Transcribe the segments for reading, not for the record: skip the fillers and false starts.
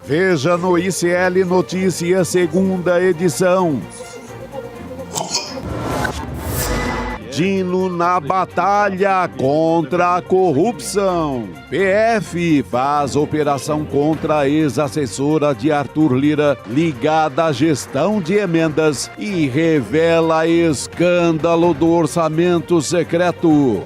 Veja no ICL Notícias, segunda edição. Dino na batalha contra a corrupção. PF faz operação contra a ex-assessora de Arthur Lira ligada à gestão de emendas e revela escândalo do orçamento secreto.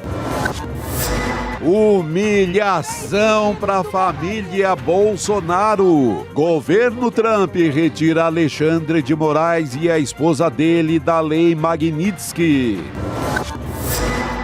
Humilhação para a família Bolsonaro. Governo Trump retira Alexandre de Moraes e a esposa dele da Lei Magnitsky.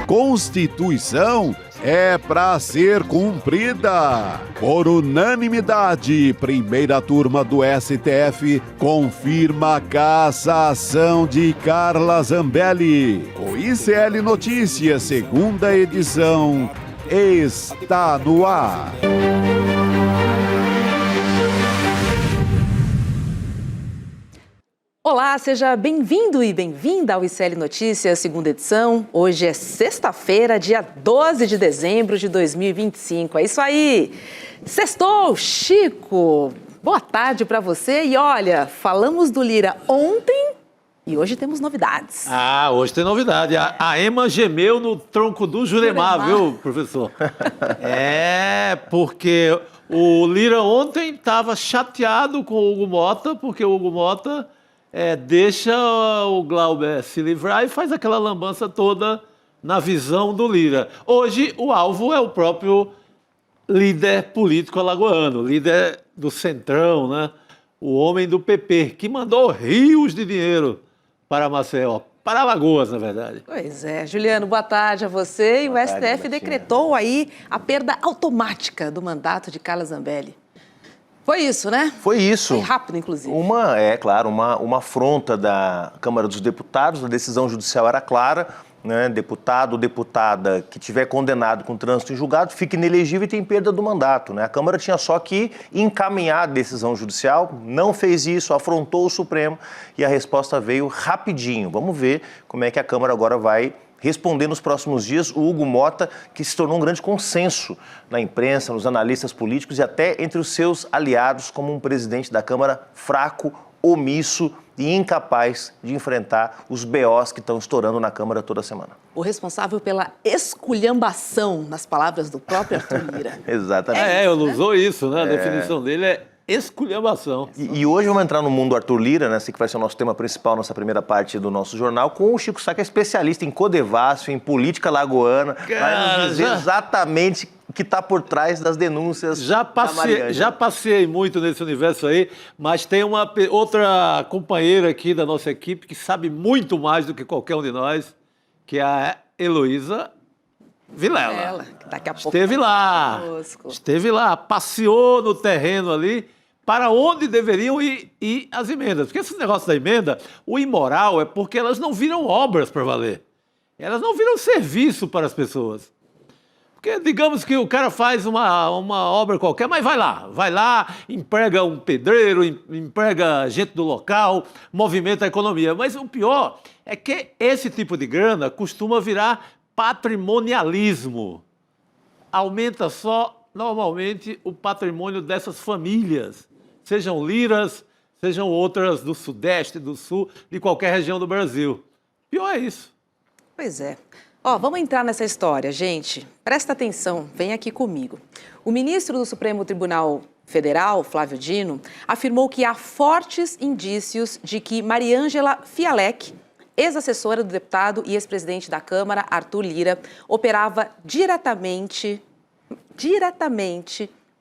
Constituição é para ser cumprida. Por unanimidade, primeira turma do STF confirma a cassação de Carla Zambelli. O ICL Notícias, segunda edição, está no ar. Olá, seja bem-vindo e bem-vinda ao ICL Notícias, segunda edição. Hoje é sexta-feira, dia 12 de dezembro de 2025. É isso aí! Sextou, Chico! Boa tarde para você. E olha, falamos do Lira ontem e hoje temos novidades. Hoje tem novidade. A Ema gemeu no tronco do Juremar, viu, professor? Porque o Lira ontem estava chateado com o Hugo Mota, porque o Hugo Mota deixa o Glauber se livrar e faz aquela lambança toda na visão do Lira. Hoje, o alvo é o próprio líder político alagoano, líder do Centrão, né? O homem do PP, que mandou rios de dinheiro para Maceió, para Alagoas, na verdade. Pois é. Juliano, boa tarde a você. E o STF decretou aí a perda automática do mandato de Carla Zambelli. Foi isso, né? Foi isso. Foi rápido, inclusive. Uma afronta da Câmara dos Deputados, a decisão judicial era clara, né? Deputado ou deputada que tiver condenado com trânsito em julgado fica inelegível e tem perda do mandato, né? A Câmara tinha só que encaminhar a decisão judicial, não fez isso, afrontou o Supremo e a resposta veio rapidinho. Vamos ver como é que a Câmara agora vai responder nos próximos dias o Hugo Mota, que se tornou um grande consenso na imprensa, nos analistas políticos e até entre os seus aliados como um presidente da Câmara fraco, omisso e incapaz de enfrentar os BOs que estão estourando na Câmara toda semana. O responsável pela esculhambação, nas palavras do próprio Arthur Lira. Exatamente. Ele usou isso, né? A definição dele é esculhambação. E hoje vamos entrar no mundo do Arthur Lira, né? Esse que vai ser o nosso tema principal, nossa primeira parte do nosso jornal, com o Chico Sá, que é especialista em Codevasf, em política lagoana, vai nos dizer exatamente o que está por trás das denúncias já passei muito nesse universo aí, mas tem uma outra companheira aqui da nossa equipe que sabe muito mais do que qualquer um de nós, que é a Heloísa Vilela. Daqui a pouco esteve lá, passeou no terreno ali, para onde deveriam ir as emendas. Porque esse negócio da emenda, o imoral é porque elas não viram obras para valer. Elas não viram serviço para as pessoas. Porque digamos que o cara faz uma obra qualquer, mas vai lá, emprega um pedreiro, emprega gente do local, movimenta a economia. Mas o pior é que esse tipo de grana costuma virar patrimonialismo. Aumenta só, normalmente, o patrimônio dessas famílias, sejam liras, sejam outras do Sudeste, do Sul, de qualquer região do Brasil. Pior é isso. Pois é. Vamos entrar nessa história, gente. Presta atenção, vem aqui comigo. O ministro do Supremo Tribunal Federal, Flávio Dino, afirmou que há fortes indícios de que Mariângela Fialec, ex-assessora do deputado e ex-presidente da Câmara, Arthur Lira, operava diretamente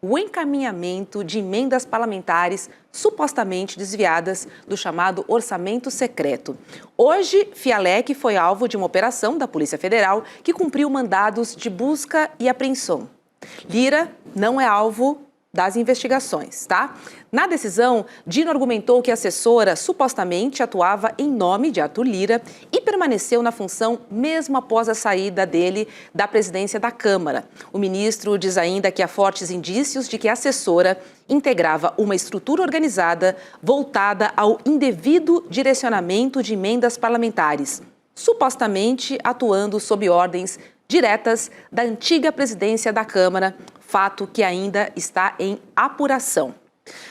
o encaminhamento de emendas parlamentares supostamente desviadas do chamado orçamento secreto. Hoje, Fialec foi alvo de uma operação da Polícia Federal que cumpriu mandados de busca e apreensão. Lira não é alvo das investigações, tá? Na decisão, Dino argumentou que a assessora supostamente atuava em nome de Arthur Lira e permaneceu na função mesmo após a saída dele da presidência da Câmara. O ministro diz ainda que há fortes indícios de que a assessora integrava uma estrutura organizada voltada ao indevido direcionamento de emendas parlamentares, supostamente atuando sob ordens diretas da antiga presidência da Câmara, fato que ainda está em apuração.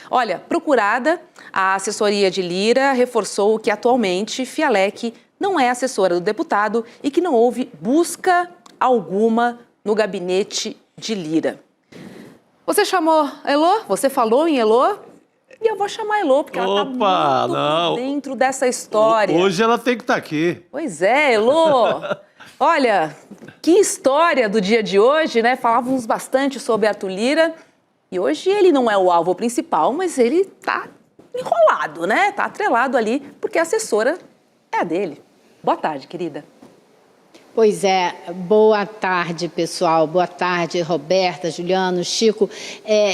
Olha, procurada, a assessoria de Lira reforçou que atualmente Fialek não é assessora do deputado e que não houve busca alguma no gabinete de Lira. Você chamou Elô? Você falou em Elô? E eu vou chamar a Elô, porque ela está muito dentro dessa história. Hoje ela tem que estar aqui. Pois é, Elô. Olha, que história do dia de hoje, né? Falávamos bastante sobre Arthur Lira. E hoje ele não é o alvo principal, mas ele está enrolado, né? Está atrelado ali, porque a assessora é a dele. Boa tarde, querida. Pois é, boa tarde, pessoal. Boa tarde, Roberta, Juliano, Chico.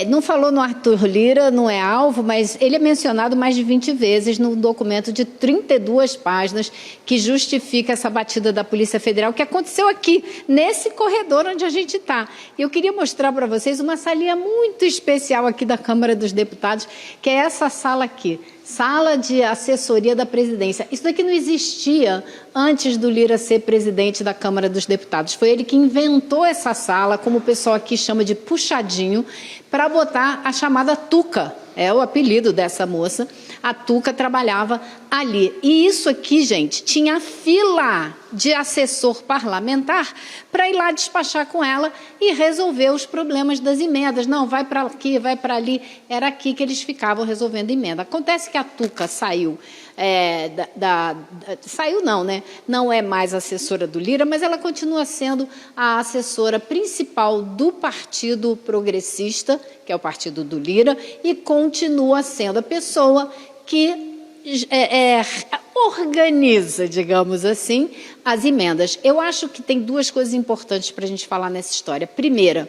Não falou no Arthur Lira, não é alvo, mas ele é mencionado mais de 20 vezes num documento de 32 páginas que justifica essa batida da Polícia Federal que aconteceu aqui, nesse corredor onde a gente está. E eu queria mostrar para vocês uma salinha muito especial aqui da Câmara dos Deputados, que é essa sala aqui. Sala de assessoria da presidência. Isso daqui não existia antes do Lira ser presidente da Câmara dos Deputados. Foi ele que inventou essa sala, como o pessoal aqui chama de puxadinho, para botar a chamada Tuca. É o apelido dessa moça. A Tuca trabalhava ali. E isso aqui, gente, tinha fila de assessor parlamentar para ir lá despachar com ela e resolver os problemas das emendas. Não, vai para aqui, vai para ali. Era aqui que eles ficavam resolvendo emenda. Acontece que a Tuca saiu. Saiu não, né? Não é mais assessora do Lira, mas ela continua sendo a assessora principal do Partido Progressista, que é o partido do Lira, e continua sendo a pessoa que organiza, digamos assim, as emendas. Eu acho que tem duas coisas importantes para a gente falar nessa história. Primeira,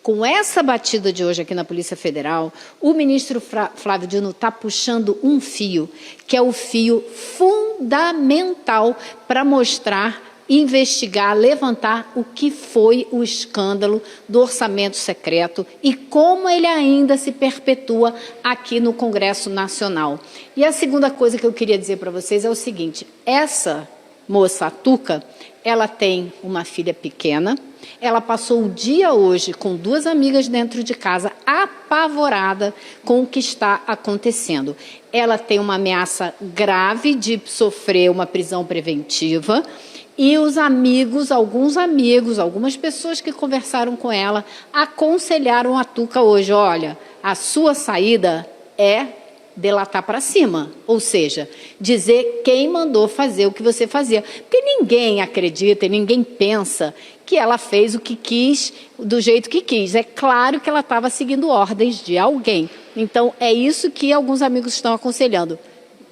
com essa batida de hoje aqui na Polícia Federal, o ministro Flávio Dino está puxando um fio, que é o fio fundamental para mostrar, investigar, levantar o que foi o escândalo do orçamento secreto e como ele ainda se perpetua aqui no Congresso Nacional. E a segunda coisa que eu queria dizer para vocês é o seguinte: essa moça, a Tuca, ela tem uma filha pequena. Ela passou o dia hoje com duas amigas dentro de casa, apavorada com o que está acontecendo. Ela tem uma ameaça grave de sofrer uma prisão preventiva e os amigos, algumas pessoas que conversaram com ela, aconselharam a Tuca hoje: olha, a sua saída é delatar para cima, ou seja, dizer quem mandou fazer o que você fazia. Porque ninguém acredita e ninguém pensa que ela fez o que quis, do jeito que quis. É claro que ela estava seguindo ordens de alguém. Então, é isso que alguns amigos estão aconselhando.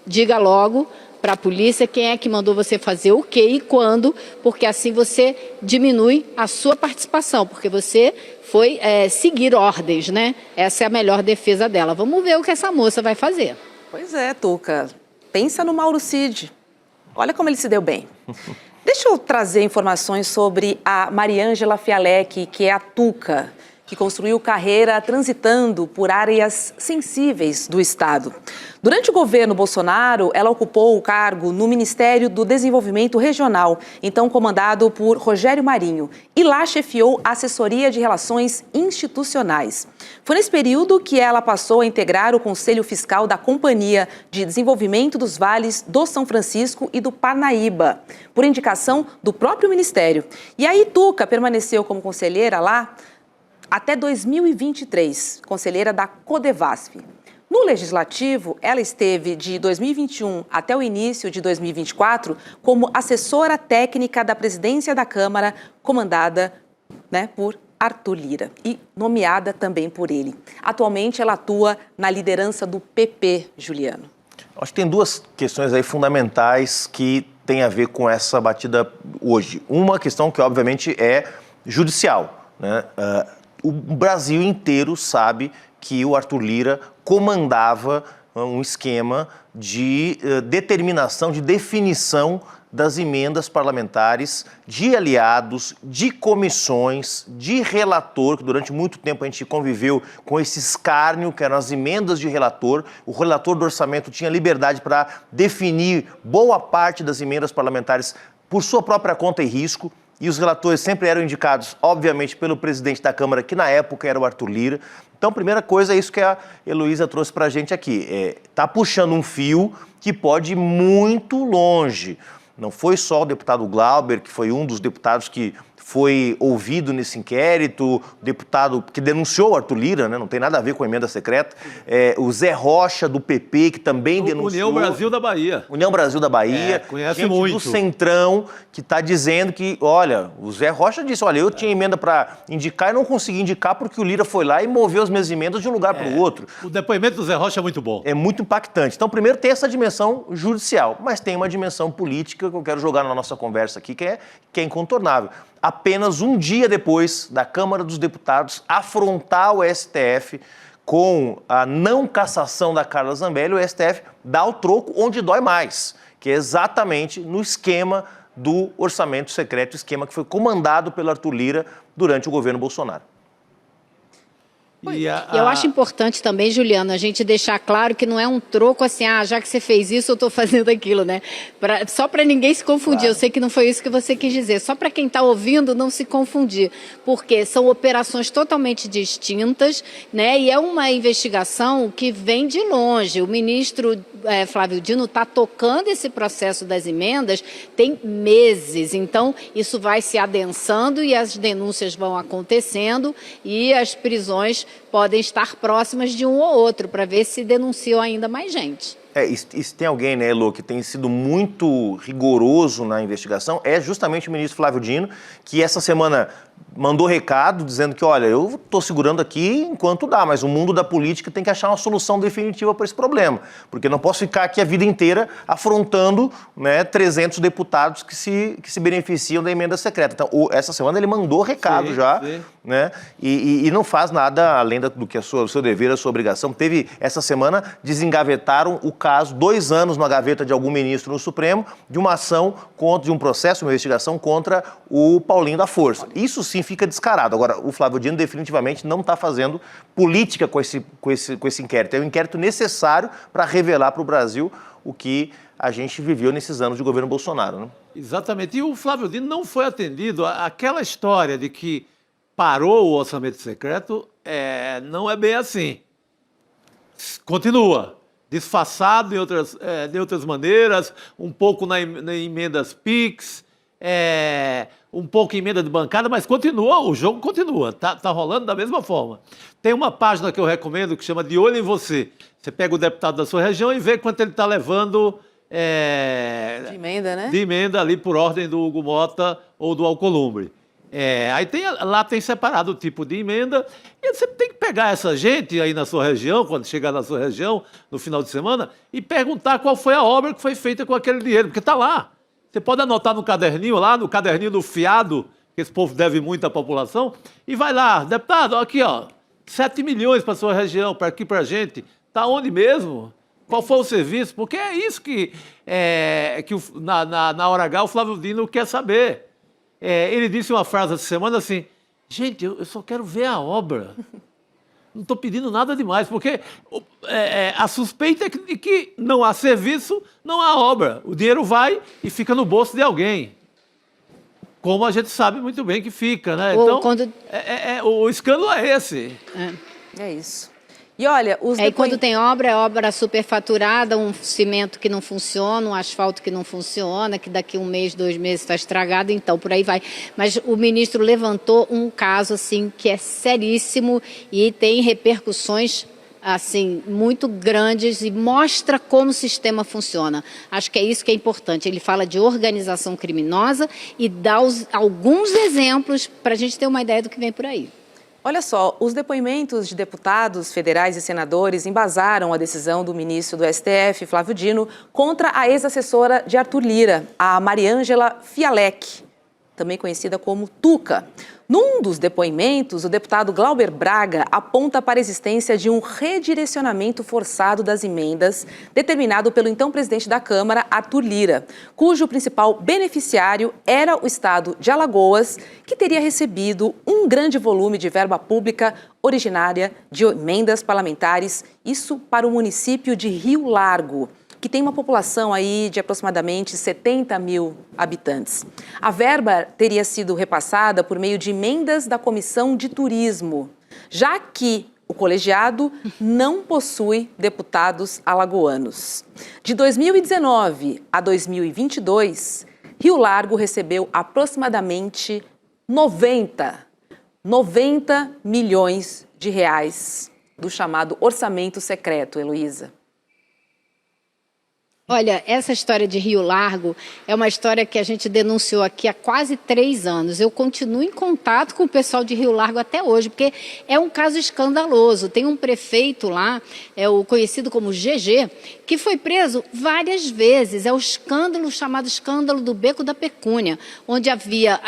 Diga logo para a polícia quem é que mandou você fazer o quê e quando, porque assim você diminui a sua participação, porque você foi seguir ordens, né? Essa é a melhor defesa dela. Vamos ver o que essa moça vai fazer. Pois é, Tuca. Pensa no Mauro Cid. Olha como ele se deu bem. Deixa eu trazer informações sobre a Mariângela Fialek, que é a Tuca, que construiu carreira transitando por áreas sensíveis do Estado. Durante o governo Bolsonaro, ela ocupou o cargo no Ministério do Desenvolvimento Regional, então comandado por Rogério Marinho, e lá chefiou a assessoria de relações institucionais. Foi nesse período que ela passou a integrar o Conselho Fiscal da Companhia de Desenvolvimento dos Vales do São Francisco e do Parnaíba, por indicação do próprio Ministério. E aí Tuca permaneceu como conselheira lá até 2023, conselheira da Codevasf. No Legislativo, ela esteve de 2021 até o início de 2024 como assessora técnica da presidência da Câmara, comandada, por Arthur Lira e nomeada também por ele. Atualmente, ela atua na liderança do PP, Juliano. Acho que tem duas questões aí fundamentais que têm a ver com essa batida hoje. Uma questão que, obviamente, é judicial, né? O Brasil inteiro sabe que o Arthur Lira comandava um esquema de determinação, de definição das emendas parlamentares, de aliados, de comissões, de relator, que durante muito tempo a gente conviveu com esse escárnio, que eram as emendas de relator. O relator do orçamento tinha liberdade para definir boa parte das emendas parlamentares por sua própria conta e risco. e os relatores sempre eram indicados, obviamente, pelo presidente da Câmara, que na época era o Arthur Lira. Então, a primeira coisa é isso que a Heloísa trouxe para a gente aqui. Está puxando um fio que pode ir muito longe. Não foi só o deputado Glauber, que foi um dos deputados que foi ouvido nesse inquérito, deputado que denunciou o Arthur Lira, né? Não tem nada a ver com a emenda secreta, o Zé Rocha, do PP, que também denunciou. União Brasil da Bahia. União Brasil da Bahia, conhece gente muito. do Centrão, que está dizendo que, olha, o Zé Rocha disse, olha, eu tinha emenda para indicar e não consegui indicar porque o Lira foi lá e moveu as minhas emendas de um lugar para o outro. O depoimento do Zé Rocha é muito bom. É muito impactante. Então, primeiro tem essa dimensão judicial, mas tem uma dimensão política que eu quero jogar na nossa conversa aqui, que é incontornável. Apenas um dia depois da Câmara dos Deputados afrontar o STF com a não cassação da Carla Zambelli, o STF dá o troco onde dói mais, que é exatamente no esquema do orçamento secreto, esquema que foi comandado pelo Arthur Lira durante o governo Bolsonaro. Eu acho importante também, Juliana, a gente deixar claro que não é um troco assim, já que você fez isso, eu estou fazendo aquilo, né? Só para ninguém se confundir. Claro. Eu sei que não foi isso que você quis dizer. Só para quem está ouvindo não se confundir, porque são operações totalmente distintas, né? E é uma investigação que vem de longe. O ministro Flávio Dino está tocando esse processo das emendas tem meses. Então, isso vai se adensando e as denúncias vão acontecendo e as prisões podem estar próximas de um ou outro, para ver se denunciam ainda mais gente. Se tem alguém, né, Elô, que tem sido muito rigoroso na investigação, é justamente o ministro Flávio Dino, que essa semana mandou recado dizendo que, olha, eu estou segurando aqui enquanto dá, mas o mundo da política tem que achar uma solução definitiva para esse problema, porque não posso ficar aqui a vida inteira afrontando, né, 300 deputados que se beneficiam da emenda secreta. Então, essa semana ele mandou recado já, né, e não faz nada além do que o seu dever, a sua obrigação. Essa semana, desengavetaram o caso, 2 anos na gaveta de algum ministro no Supremo, de uma ação, de um processo, uma investigação contra o Paulinho da Força. Isso sim fica descarado. Agora, o Flávio Dino definitivamente não está fazendo política com esse inquérito. É um inquérito necessário para revelar para o Brasil o que a gente viveu nesses anos de governo Bolsonaro, né? Exatamente. E o Flávio Dino não foi atendido. Aquela história de que parou o orçamento secreto não é bem assim. Continua. Disfarçado de outras maneiras, um pouco na emendas PIX, um pouco em emenda de bancada, mas continua, o jogo continua, tá rolando da mesma forma. Tem uma página que eu recomendo que chama De Olho em Você. Você pega o deputado da sua região e vê quanto ele está levando de emenda, né? De emenda ali por ordem do Hugo Mota ou do Alcolumbre. Aí lá tem separado o tipo de emenda e você tem que pegar essa gente aí na sua região, quando chegar na sua região, no final de semana, e perguntar qual foi a obra que foi feita com aquele dinheiro, porque está lá. Você pode anotar no caderninho lá, no caderninho do fiado, que esse povo deve muito à população, e vai lá, deputado, aqui, 7 milhões para a sua região, para aqui para a gente, está onde mesmo? Qual foi o serviço? Porque é isso que na hora H o Flávio Dino quer saber. Ele disse uma frase essa semana assim, gente, eu só quero ver a obra. Não estou pedindo nada demais, porque a suspeita é que não há serviço, não há obra. O dinheiro vai e fica no bolso de alguém. Como a gente sabe muito bem que fica, né? Então, o escândalo é esse. É isso. E olha, quando tem obra, é obra superfaturada, um cimento que não funciona, um asfalto que não funciona, que daqui 1 mês, 2 meses está estragado, então por aí vai. Mas o ministro levantou um caso assim que é seríssimo e tem repercussões assim muito grandes e mostra como o sistema funciona. Acho que é isso que é importante. Ele fala de organização criminosa e dá alguns exemplos para a gente ter uma ideia do que vem por aí. Olha só, os depoimentos de deputados federais e senadores embasaram a decisão do ministro do STF, Flávio Dino, contra a ex-assessora de Arthur Lira, a Mariângela Fialec, também conhecida como Tuca. Num dos depoimentos, o deputado Glauber Braga aponta para a existência de um redirecionamento forçado das emendas determinado pelo então presidente da Câmara, Arthur Lira, cujo principal beneficiário era o estado de Alagoas, que teria recebido um grande volume de verba pública originária de emendas parlamentares, isso para o município de Rio Largo. que tem uma população aí de aproximadamente 70 mil habitantes. A verba teria sido repassada por meio de emendas da Comissão de Turismo, já que o colegiado não possui deputados alagoanos. De 2019 a 2022, Rio Largo recebeu aproximadamente 90 milhões de reais do chamado orçamento secreto, Heloísa. Olha, essa história de Rio Largo é uma história que a gente denunciou aqui há quase 3 anos. Eu continuo em contato com o pessoal de Rio Largo até hoje, porque é um caso escandaloso. Tem um prefeito lá, é o conhecido como GG, que foi preso várias vezes. É o escândalo chamado escândalo do Beco da Pecúnia, onde havia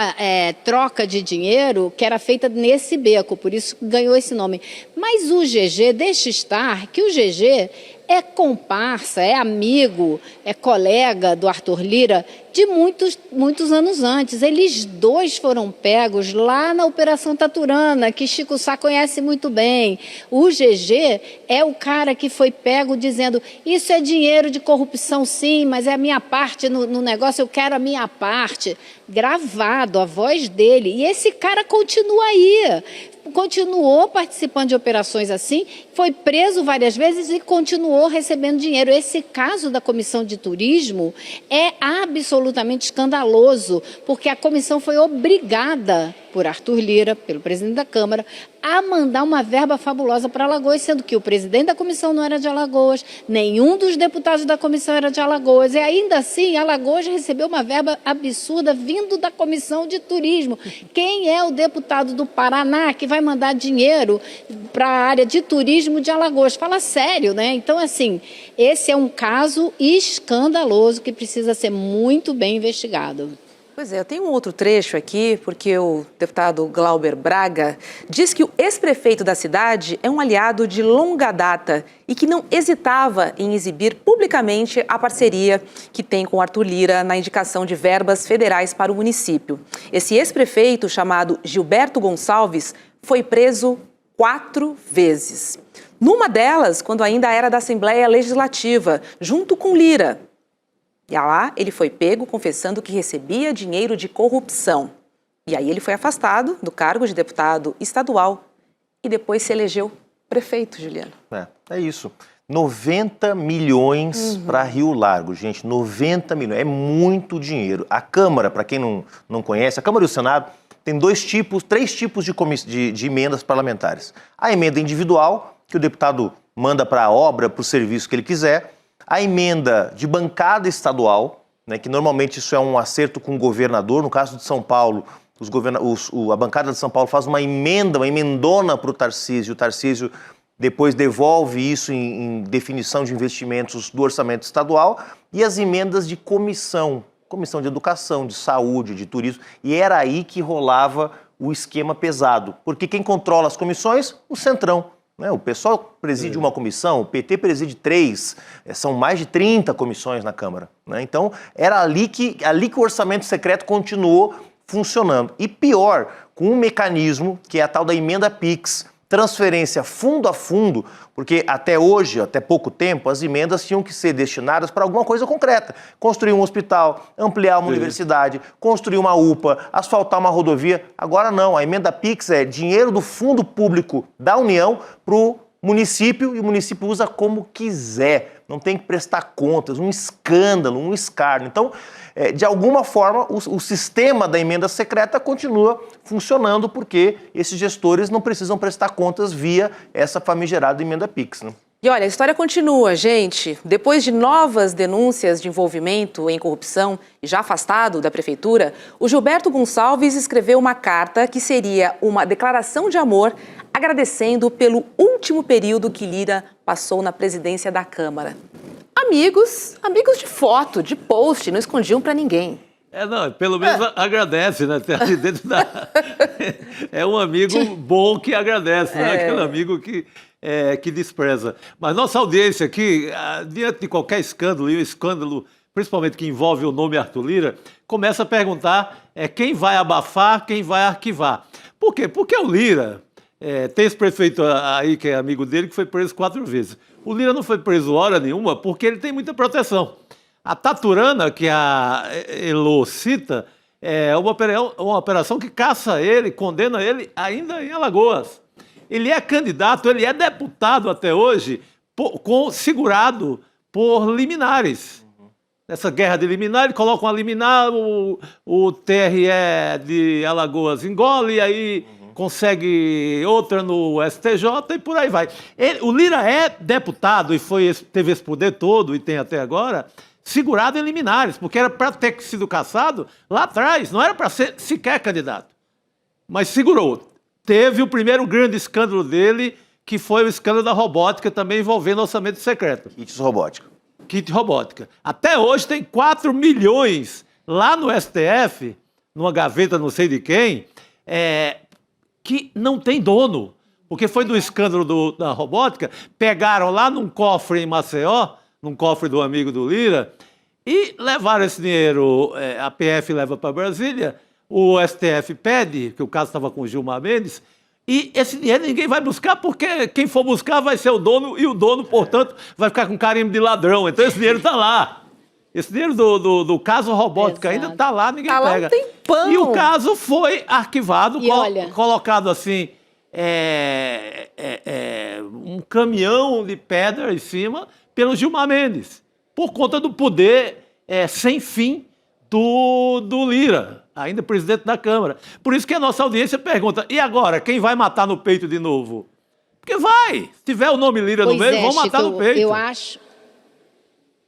troca de dinheiro que era feita nesse beco, por isso ganhou esse nome. Mas o GG, deixa estar que o GG é comparsa, é amigo, é colega do Arthur Lira de muitos anos antes. Eles dois foram pegos lá na Operação Taturana, que Chico Sá conhece muito bem. O GG é o cara que foi pego dizendo: isso é dinheiro de corrupção, sim, mas é a minha parte no negócio, eu quero a minha parte. Gravado, a voz dele. E esse cara continua aí. Continuou participando de operações assim, foi preso várias vezes e continuou recebendo dinheiro. Esse caso da Comissão de Turismo é absolutamente escandaloso, porque a comissão foi obrigada por Arthur Lira, pelo presidente da Câmara, a mandar uma verba fabulosa para Alagoas, sendo que o presidente da comissão não era de Alagoas, nenhum dos deputados da comissão era de Alagoas, e ainda assim Alagoas recebeu uma verba absurda vindo da Comissão de Turismo. Quem é o deputado do Paraná que vai mandar dinheiro para a área de turismo de Alagoas? Fala sério, né? Então, assim, esse é um caso escandaloso que precisa ser muito bem investigado. Pois é, eu tenho um outro trecho aqui, porque o deputado Glauber Braga diz que o ex-prefeito da cidade é um aliado de longa data e que não hesitava em exibir publicamente a parceria que tem com Arthur Lira na indicação de verbas federais para o município. Esse ex-prefeito, chamado Gilberto Gonçalves, foi preso 4 vezes. Numa delas, quando ainda era da Assembleia Legislativa, junto com Lira. E lá ele foi pego confessando que recebia dinheiro de corrupção. E aí ele foi afastado do cargo de deputado estadual e depois se elegeu prefeito, Juliano. É isso. 90 milhões para Rio Largo, gente, 90 milhões, é muito dinheiro. A Câmara, para quem não conhece, a Câmara e o Senado tem 3 tipos de emendas parlamentares. A emenda individual, que o deputado manda para a obra, para o serviço que ele quiser. A emenda de bancada estadual, né, que normalmente isso é um acerto com o governador. No caso de São Paulo, a bancada de São Paulo faz uma emendona para o Tarcísio. O Tarcísio depois devolve isso em definição de investimentos do orçamento estadual. E as emendas de comissão de educação, de saúde, de turismo. E era aí que rolava o esquema pesado. Porque quem controla as comissões? O Centrão. O pessoal preside uma comissão, o PT preside 3, são mais de 30 comissões na Câmara. Então, era ali que o orçamento secreto continuou funcionando. E pior, com um mecanismo que é a tal da emenda PIX, transferência fundo a fundo, porque até hoje, até pouco tempo, as emendas tinham que ser destinadas para alguma coisa concreta. Construir um hospital, ampliar uma universidade, construir uma UPA, asfaltar uma rodovia. Agora não, a emenda PIX é dinheiro do fundo público da União para o município, e o município usa como quiser. Não tem que prestar contas, um escândalo, um escárnio. Então, de alguma forma, o sistema da emenda secreta continua funcionando, porque esses gestores não precisam prestar contas via essa famigerada emenda PIX. E olha, a história continua, gente. Depois de novas denúncias de envolvimento em corrupção e já afastado da prefeitura, o Gilberto Gonçalves escreveu uma carta que seria uma declaração de amor, agradecendo pelo último período que Lira passou na presidência da Câmara. Amigos de foto, de post, não escondiam para ninguém. Pelo menos agradece, né? É um amigo bom que agradece, não é aquele amigo que despreza. Mas nossa audiência aqui, diante de qualquer escândalo, e o escândalo, principalmente que envolve o nome Arthur Lira, começa a perguntar quem vai abafar, quem vai arquivar. Por quê? Porque o Lira Tem esse prefeito aí, que é amigo dele, que foi preso 4 vezes. O Lira não foi preso hora nenhuma porque ele tem muita proteção. A Taturana, que a Elô cita, é uma operação que caça ele, condena ele ainda em Alagoas. Ele é candidato, ele é deputado até hoje, segurado por liminares. Nessa guerra de liminar, ele coloca uma liminar, o TRE de Alagoas engole, e aí consegue outra no STJ e por aí vai. O Lira é deputado e teve esse poder todo, e tem até agora, segurado em liminares, porque era para ter sido cassado lá atrás, não era para ser sequer candidato. Mas segurou. Teve o primeiro grande escândalo dele, que foi o escândalo da robótica, também envolvendo orçamento secreto. Kits robótica. Kit robótica. Até hoje tem 4 milhões lá no STF, numa gaveta não sei de quem, que não tem dono. Porque foi do escândalo da robótica, pegaram lá num cofre em Maceió, num cofre do amigo do Lira, e levaram esse dinheiro, a PF leva para Brasília, o STF pede, que o caso estava com o Gilmar Mendes, e esse dinheiro ninguém vai buscar, porque quem for buscar vai ser o dono, e o dono, portanto, vai ficar com carimbo de ladrão. Então esse dinheiro está lá. Esse dinheiro do caso robótica ainda está lá, ninguém pega. Lá um tempão. E o caso foi arquivado, olha, colocado assim, um caminhão de pedra em cima pelo Gilmar Mendes, por conta do poder sem fim do Lira, ainda presidente da Câmara. Por isso que a nossa audiência pergunta, e agora, quem vai matar no peito de novo? Porque vai, se tiver o nome Lira no meio, vão matar no peito.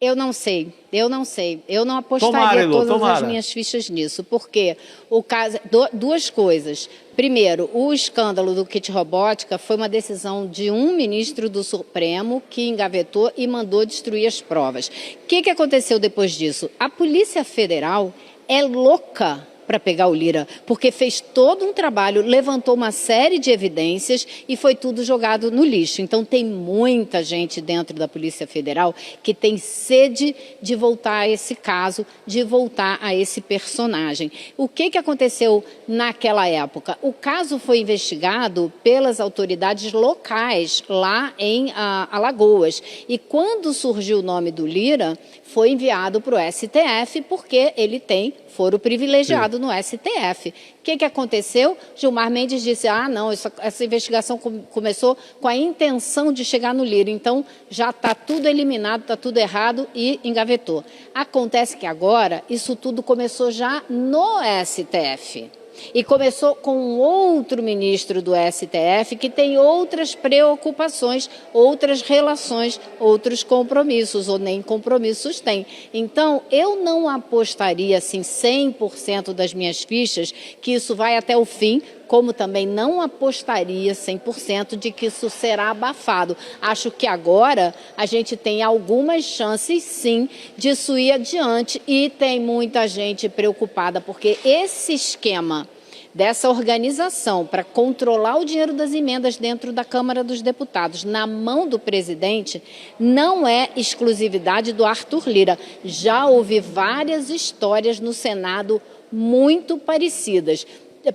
Eu não sei. Eu não apostaria todas as minhas fichas nisso, porque o caso, duas coisas. Primeiro, o escândalo do kit robótica foi uma decisão de um ministro do Supremo que engavetou e mandou destruir as provas. O que aconteceu depois disso? A Polícia Federal é louca para pegar o Lira, porque fez todo um trabalho, levantou uma série de evidências e foi tudo jogado no lixo. Então tem muita gente dentro da Polícia Federal que tem sede de voltar a esse caso, de voltar a esse personagem. O que aconteceu naquela época? O caso foi investigado pelas autoridades locais lá em Alagoas. E quando surgiu o nome do Lira, foi enviado para o STF, porque ele tem foro privilegiado no STF. O que aconteceu? Gilmar Mendes disse, não, essa investigação começou com a intenção de chegar no Lira, então já está tudo eliminado, está tudo errado, e engavetou. Acontece que agora isso tudo começou já no STF. E começou com um outro ministro do STF que tem outras preocupações, outras relações, outros compromissos, ou nem compromissos tem. Então, eu não apostaria assim 100% das minhas fichas que isso vai até o fim, como também não apostaria 100% de que isso será abafado. Acho que agora a gente tem algumas chances, sim, disso ir adiante, e tem muita gente preocupada, porque esse esquema dessa organização para controlar o dinheiro das emendas dentro da Câmara dos Deputados na mão do presidente não é exclusividade do Arthur Lira. Já houve várias histórias no Senado muito parecidas.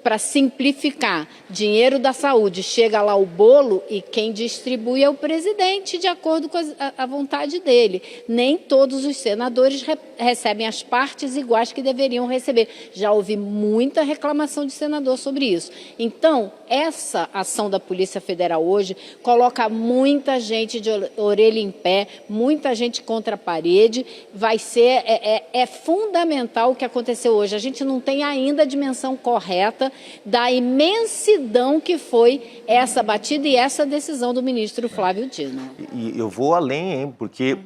Para simplificar, dinheiro da saúde, chega lá o bolo e quem distribui é o presidente, de acordo com a vontade dele. Nem todos os senadores recebem as partes iguais que deveriam receber. Já houve muita reclamação de senador sobre isso. Então, essa ação da Polícia Federal hoje coloca muita gente de orelha em pé, muita gente contra a parede. Vai ser, fundamental o que aconteceu hoje. A gente não tem ainda a dimensão correta da imensidão que foi essa batida e essa decisão do ministro Flávio Dino. E eu vou além, hein, porque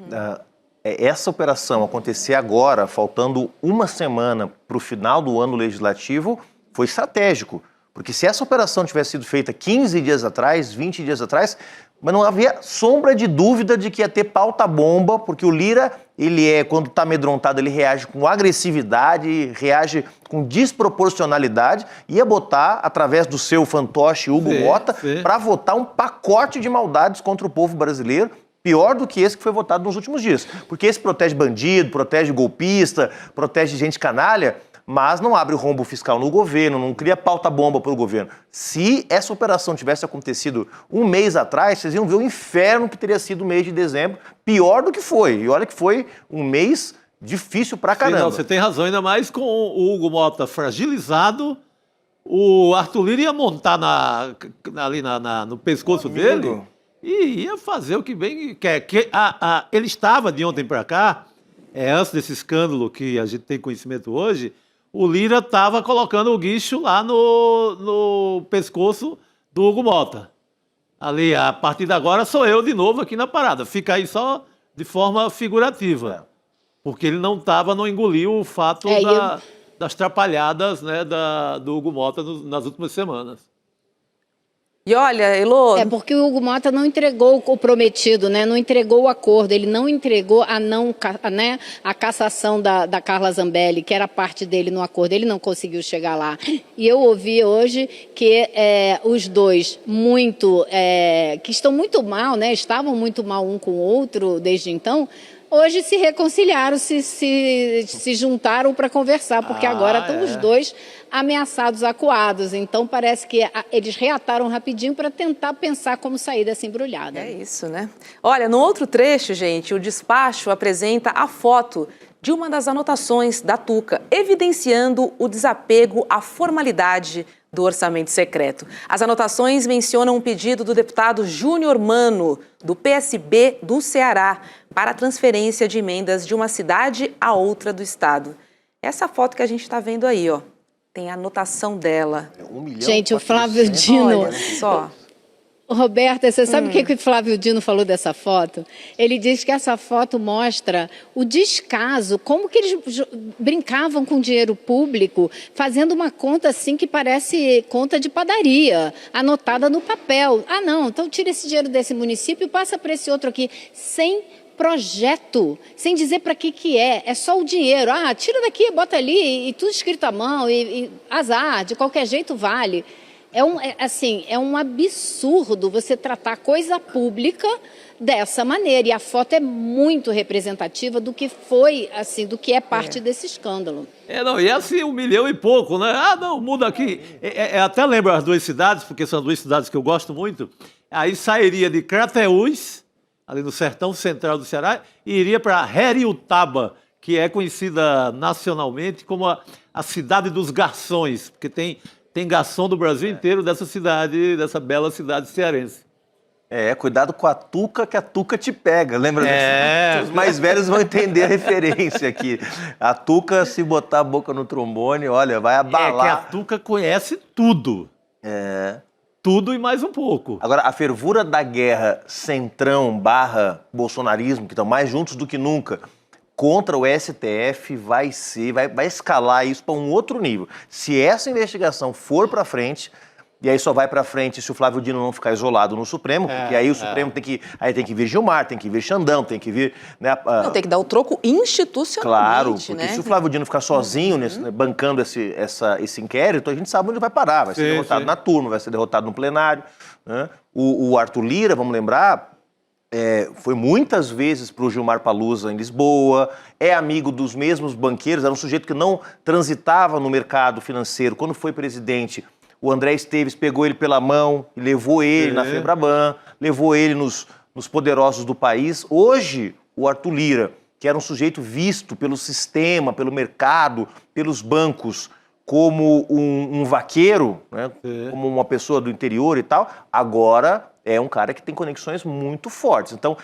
essa operação acontecer agora, faltando uma semana para o final do ano legislativo, foi estratégico. Porque se essa operação tivesse sido feita 15 dias atrás, 20 dias atrás, mas não havia sombra de dúvida de que ia ter pauta-bomba, porque o Lira, quando está amedrontado, ele reage com agressividade, reage com desproporcionalidade, ia botar, através do seu fantoche Hugo Mota, para votar um pacote de maldades contra o povo brasileiro, pior do que esse que foi votado nos últimos dias. Porque esse protege bandido, protege golpista, protege gente canalha, mas não abre rombo fiscal no governo, não cria pauta-bomba para o governo. Se essa operação tivesse acontecido um mês atrás, vocês iam ver o inferno que teria sido o mês de dezembro, pior do que foi. E olha que foi um mês difícil pra caramba. Sim, não, você tem razão, ainda mais com o Hugo Mota fragilizado, o Arthur Lira ia montar ali no pescoço dele e ia fazer o que bem quer. Ele estava de ontem para cá, antes desse escândalo que a gente tem conhecimento hoje, o Lira estava colocando o guincho lá no pescoço do Hugo Mota. Ali, a partir de agora, sou eu de novo aqui na parada. Fica aí só de forma figurativa. Porque ele não engoliu o fato das trapalhadas, né, do Hugo Mota nas últimas semanas. E olha, Elô... porque o Hugo Mota não entregou o prometido, né? Não entregou o acordo, ele não entregou a cassação da Carla Zambelli, que era parte dele no acordo, ele não conseguiu chegar lá. E eu ouvi hoje que os dois que estão muito mal, né? Estavam muito mal um com o outro desde então, hoje se reconciliaram, se juntaram para conversar, porque agora estão os dois ameaçados, acuados. Então, parece que eles reataram rapidinho para tentar pensar como sair dessa embrulhada. É isso, né? Olha, no outro trecho, gente, o despacho apresenta a foto de uma das anotações da Tuca, evidenciando o desapego à formalidade do orçamento secreto. As anotações mencionam um pedido do deputado Júnior Mano, do PSB do Ceará, para a transferência de emendas de uma cidade a outra do estado. Essa foto que a gente está vendo aí, ó, tem a anotação dela. Gente, o Flávio Dino... Olha só. Roberta, você sabe o que o Flávio Dino falou dessa foto? Ele diz que essa foto mostra o descaso, como que eles brincavam com dinheiro público, fazendo uma conta assim que parece conta de padaria, anotada no papel. Ah, não, então tira esse dinheiro desse município e passa para esse outro aqui, sem projeto, sem dizer para que é só o dinheiro. Ah, tira daqui, bota ali, e tudo escrito à mão, e azar, de qualquer jeito vale. É um absurdo você tratar coisa pública dessa maneira. E a foto é muito representativa do que foi, assim, do que é parte desse escândalo. E assim, 1 milhão e pouco, né? Ah, não, muda aqui. Até lembro as duas cidades, porque são duas cidades que eu gosto muito. Aí sairia de Crateús, ali no sertão central do Ceará, e iria para Heriutaba, que é conhecida nacionalmente como a cidade dos garçons, porque tem garçom do Brasil inteiro dessa cidade, dessa bela cidade cearense. Cuidado com a Tuca, que a Tuca te pega. Lembra disso? Os mais velhos vão entender a referência aqui. A Tuca, se botar a boca no trombone, olha, vai abalar. Que a Tuca conhece tudo. Tudo e mais um pouco. Agora, a fervura da guerra centrão/bolsonarismo, que estão mais juntos do que nunca, contra o STF vai escalar isso para um outro nível. Se essa investigação for para frente, e aí só vai para frente se o Flávio Dino não ficar isolado no Supremo, porque aí o Supremo tem que vir Gilmar, tem que vir Xandão, tem que vir... Né, tem que dar o troco institucionalmente. Claro, porque se o Flávio Dino ficar sozinho bancando esse inquérito, a gente sabe onde vai parar. Vai ser derrotado na turma, vai ser derrotado no plenário. Né? O Arthur Lira, vamos lembrar... foi muitas vezes para o Gilmar Palusa em Lisboa, é amigo dos mesmos banqueiros, era um sujeito que não transitava no mercado financeiro. Quando foi presidente, o André Esteves pegou ele pela mão e levou ele na Febraban, levou ele nos poderosos do país. Hoje, o Arthur Lira, que era um sujeito visto pelo sistema, pelo mercado, pelos bancos, como um vaqueiro, né? Como uma pessoa do interior e tal, agora é um cara que tem conexões muito fortes. Então,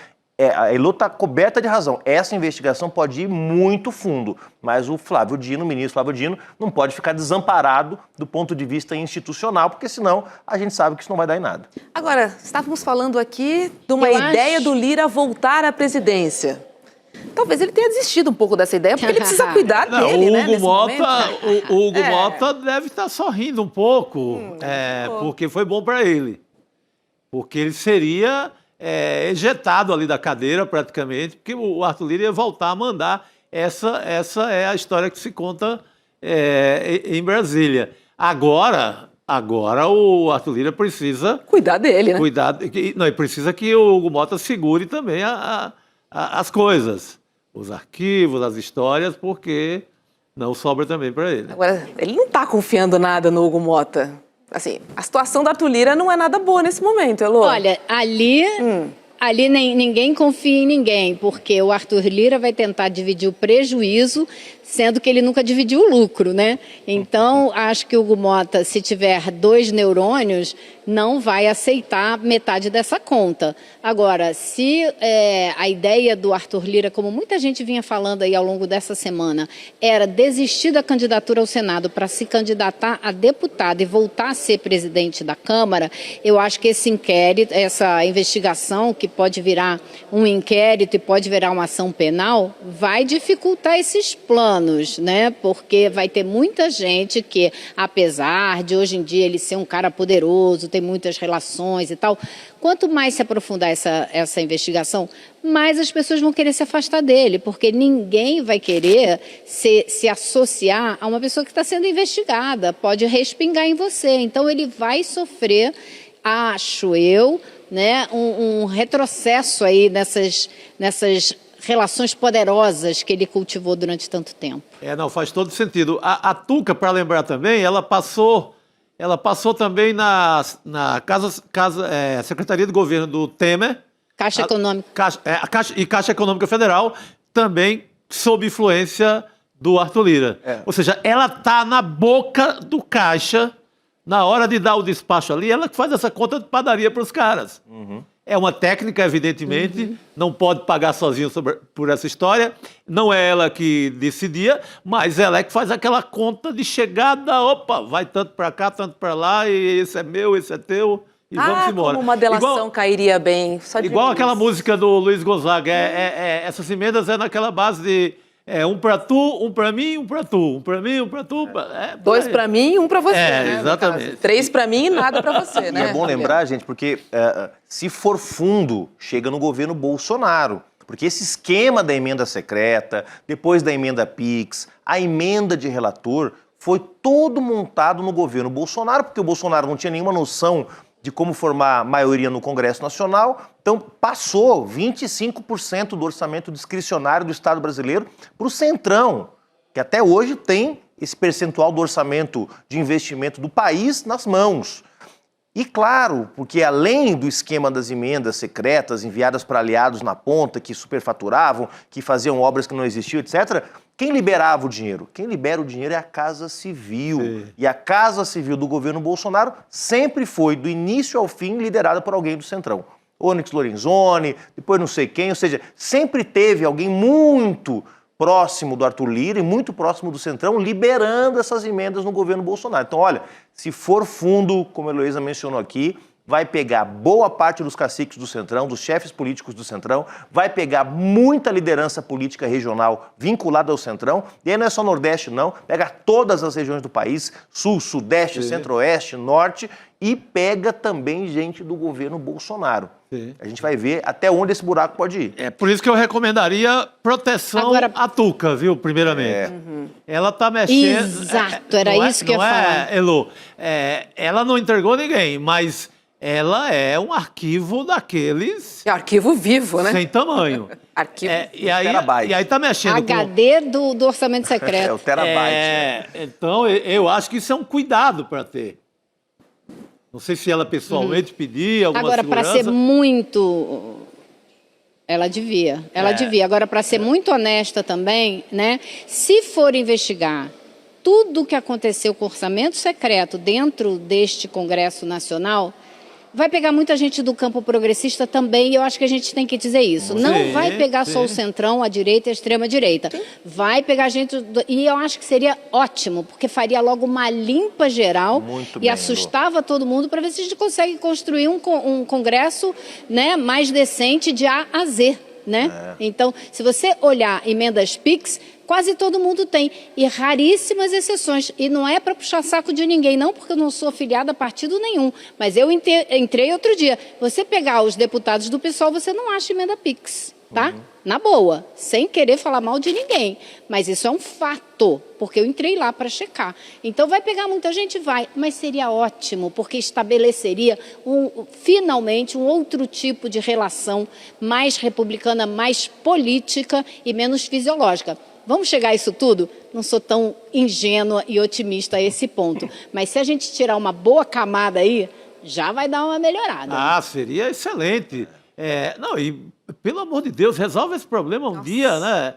a Elô está coberta de razão. Essa investigação pode ir muito fundo, mas o ministro Flávio Dino, não pode ficar desamparado do ponto de vista institucional, porque senão a gente sabe que isso não vai dar em nada. Agora, estávamos falando aqui de uma ideia do Lira voltar à presidência. Talvez ele tenha desistido um pouco dessa ideia, porque ele precisa cuidar dele, né? O Hugo Mota deve estar sorrindo um pouco, porque foi bom para ele. Porque ele seria ejetado ali da cadeira, praticamente, porque o Arthur Lira ia voltar a mandar. Essa é a história que se conta em Brasília. Agora o Arthur Lira precisa... cuidar dele, né? Ele precisa que o Hugo Mota segure também as coisas, os arquivos, as histórias, porque Não sobra também para ele. Agora, ele não está confiando nada no Hugo Motta. Assim, a situação da Arthur Lira não é nada boa nesse momento, Elô. Olha, ali ninguém confia em ninguém, porque o Arthur Lira vai tentar dividir o prejuízo, sendo que ele nunca dividiu o lucro, né? Então, acho que o Hugo Motta, se tiver 2 neurônios, não vai aceitar metade dessa conta. Agora, se a ideia do Arthur Lira, como muita gente vinha falando aí ao longo dessa semana, era desistir da candidatura ao Senado para se candidatar a deputado e voltar a ser presidente da Câmara, eu acho que esse inquérito, essa investigação, que pode virar um inquérito e pode virar uma ação penal, vai dificultar esses planos, né? Porque vai ter muita gente que, apesar de hoje em dia ele ser um cara poderoso, tem muitas relações e tal, quanto mais se aprofundar essa investigação, mais as pessoas vão querer se afastar dele, porque ninguém vai querer se associar a uma pessoa que está sendo investigada, pode respingar em você. Então ele vai sofrer, acho eu, né, um retrocesso aí nessas relações poderosas que ele cultivou durante tanto tempo. Não, faz todo sentido. A Tuca, para lembrar também, ela passou também na Secretaria de Governo do Temer. Caixa Econômica. Caixa Econômica Federal, também sob influência do Arthur Lira. Ou seja, ela está na boca do caixa, na hora de dar o despacho ali, ela que faz essa conta de padaria para os caras. É uma técnica, evidentemente, não pode pagar sozinho por essa história, não é ela que decidia, mas ela é que faz aquela conta de chegada, opa, vai tanto para cá, tanto para lá, e esse é meu, esse é teu, e vamos embora. Como uma delação cairia bem. Só de igual aquela música do Luiz Gonzaga, essas emendas é naquela base de um para tu, um para mim, um para tu, um para mim, um para tu. 2 para mim, 1 para você. Né, exatamente. 3 para mim e nada para você, né? E é bom lembrar, gente, porque se for fundo, chega no governo Bolsonaro. Porque esse esquema da emenda secreta, depois da emenda PIX, a emenda de relator, foi todo montado no governo Bolsonaro, porque o Bolsonaro não tinha nenhuma noção de como formar maioria no Congresso Nacional. Então, passou 25% do orçamento discricionário do Estado brasileiro para o Centrão, que até hoje tem esse percentual do orçamento de investimento do país nas mãos. E claro, porque além do esquema das emendas secretas enviadas para aliados na ponta, que superfaturavam, que faziam obras que não existiam, etc., quem liberava o dinheiro? Quem libera o dinheiro é a Casa Civil. Sim. E a Casa Civil do governo Bolsonaro sempre foi, do início ao fim, liderada por alguém do Centrão. Onyx Lorenzoni, depois não sei quem, ou seja, sempre teve alguém muito próximo do Arthur Lira e muito próximo do Centrão, liberando essas emendas no governo Bolsonaro. Então, olha, se for fundo, como a Heloísa mencionou aqui, vai pegar boa parte dos caciques do Centrão, dos chefes políticos do Centrão, vai pegar muita liderança política regional vinculada ao Centrão, e aí não é só Nordeste, não, pega todas as regiões do país, Sul, Sudeste, Centro-Oeste, Norte, e pega também gente do governo Bolsonaro. Sim. A gente vai ver até onde esse buraco pode ir. É por isso que eu recomendaria proteção à Tuca, viu, primeiramente. Ela tá mexendo... Exato, era isso que eu ia falar. Elô, ela não entregou ninguém, mas ela é um arquivo daqueles... É um arquivo vivo, né? Sem tamanho. Arquivo e aí tá mexendo HD do orçamento secreto. É o terabyte. Então, eu acho que isso é um cuidado para ter. Não sei se ela pessoalmente pedia alguma segurança. Agora, para ser muito... Ela devia. Agora, para ser muito honesta também, né? Se for investigar tudo o que aconteceu com o orçamento secreto dentro deste Congresso Nacional, vai pegar muita gente do campo progressista também, e eu acho que a gente tem que dizer isso. Não vai pegar só o Centrão, a direita e a extrema-direita. Vai pegar gente... E eu acho que seria ótimo, porque faria logo uma limpa geral e assustava todo mundo para ver se a gente consegue construir um Congresso, né, mais decente de A a Z. Né? Então, se você olhar emendas PIX, quase todo mundo tem, e raríssimas exceções. E não é para puxar saco de ninguém, não, porque eu não sou afiliada a partido nenhum. Mas eu entrei outro dia. Você pegar os deputados do PSOL, você não acha emenda PIX, tá? Na boa, sem querer falar mal de ninguém. Mas isso é um fato, porque eu entrei lá para checar. Então, vai pegar muita gente? Vai. Mas seria ótimo, porque estabeleceria finalmente um outro tipo de relação mais republicana, mais política e menos fisiológica. Vamos chegar a isso tudo? Não sou tão ingênua e otimista a esse ponto. Mas se a gente tirar uma boa camada aí, já vai dar uma melhorada. Ah, seria excelente. Não, e pelo amor de Deus, resolve esse problema um dia, né?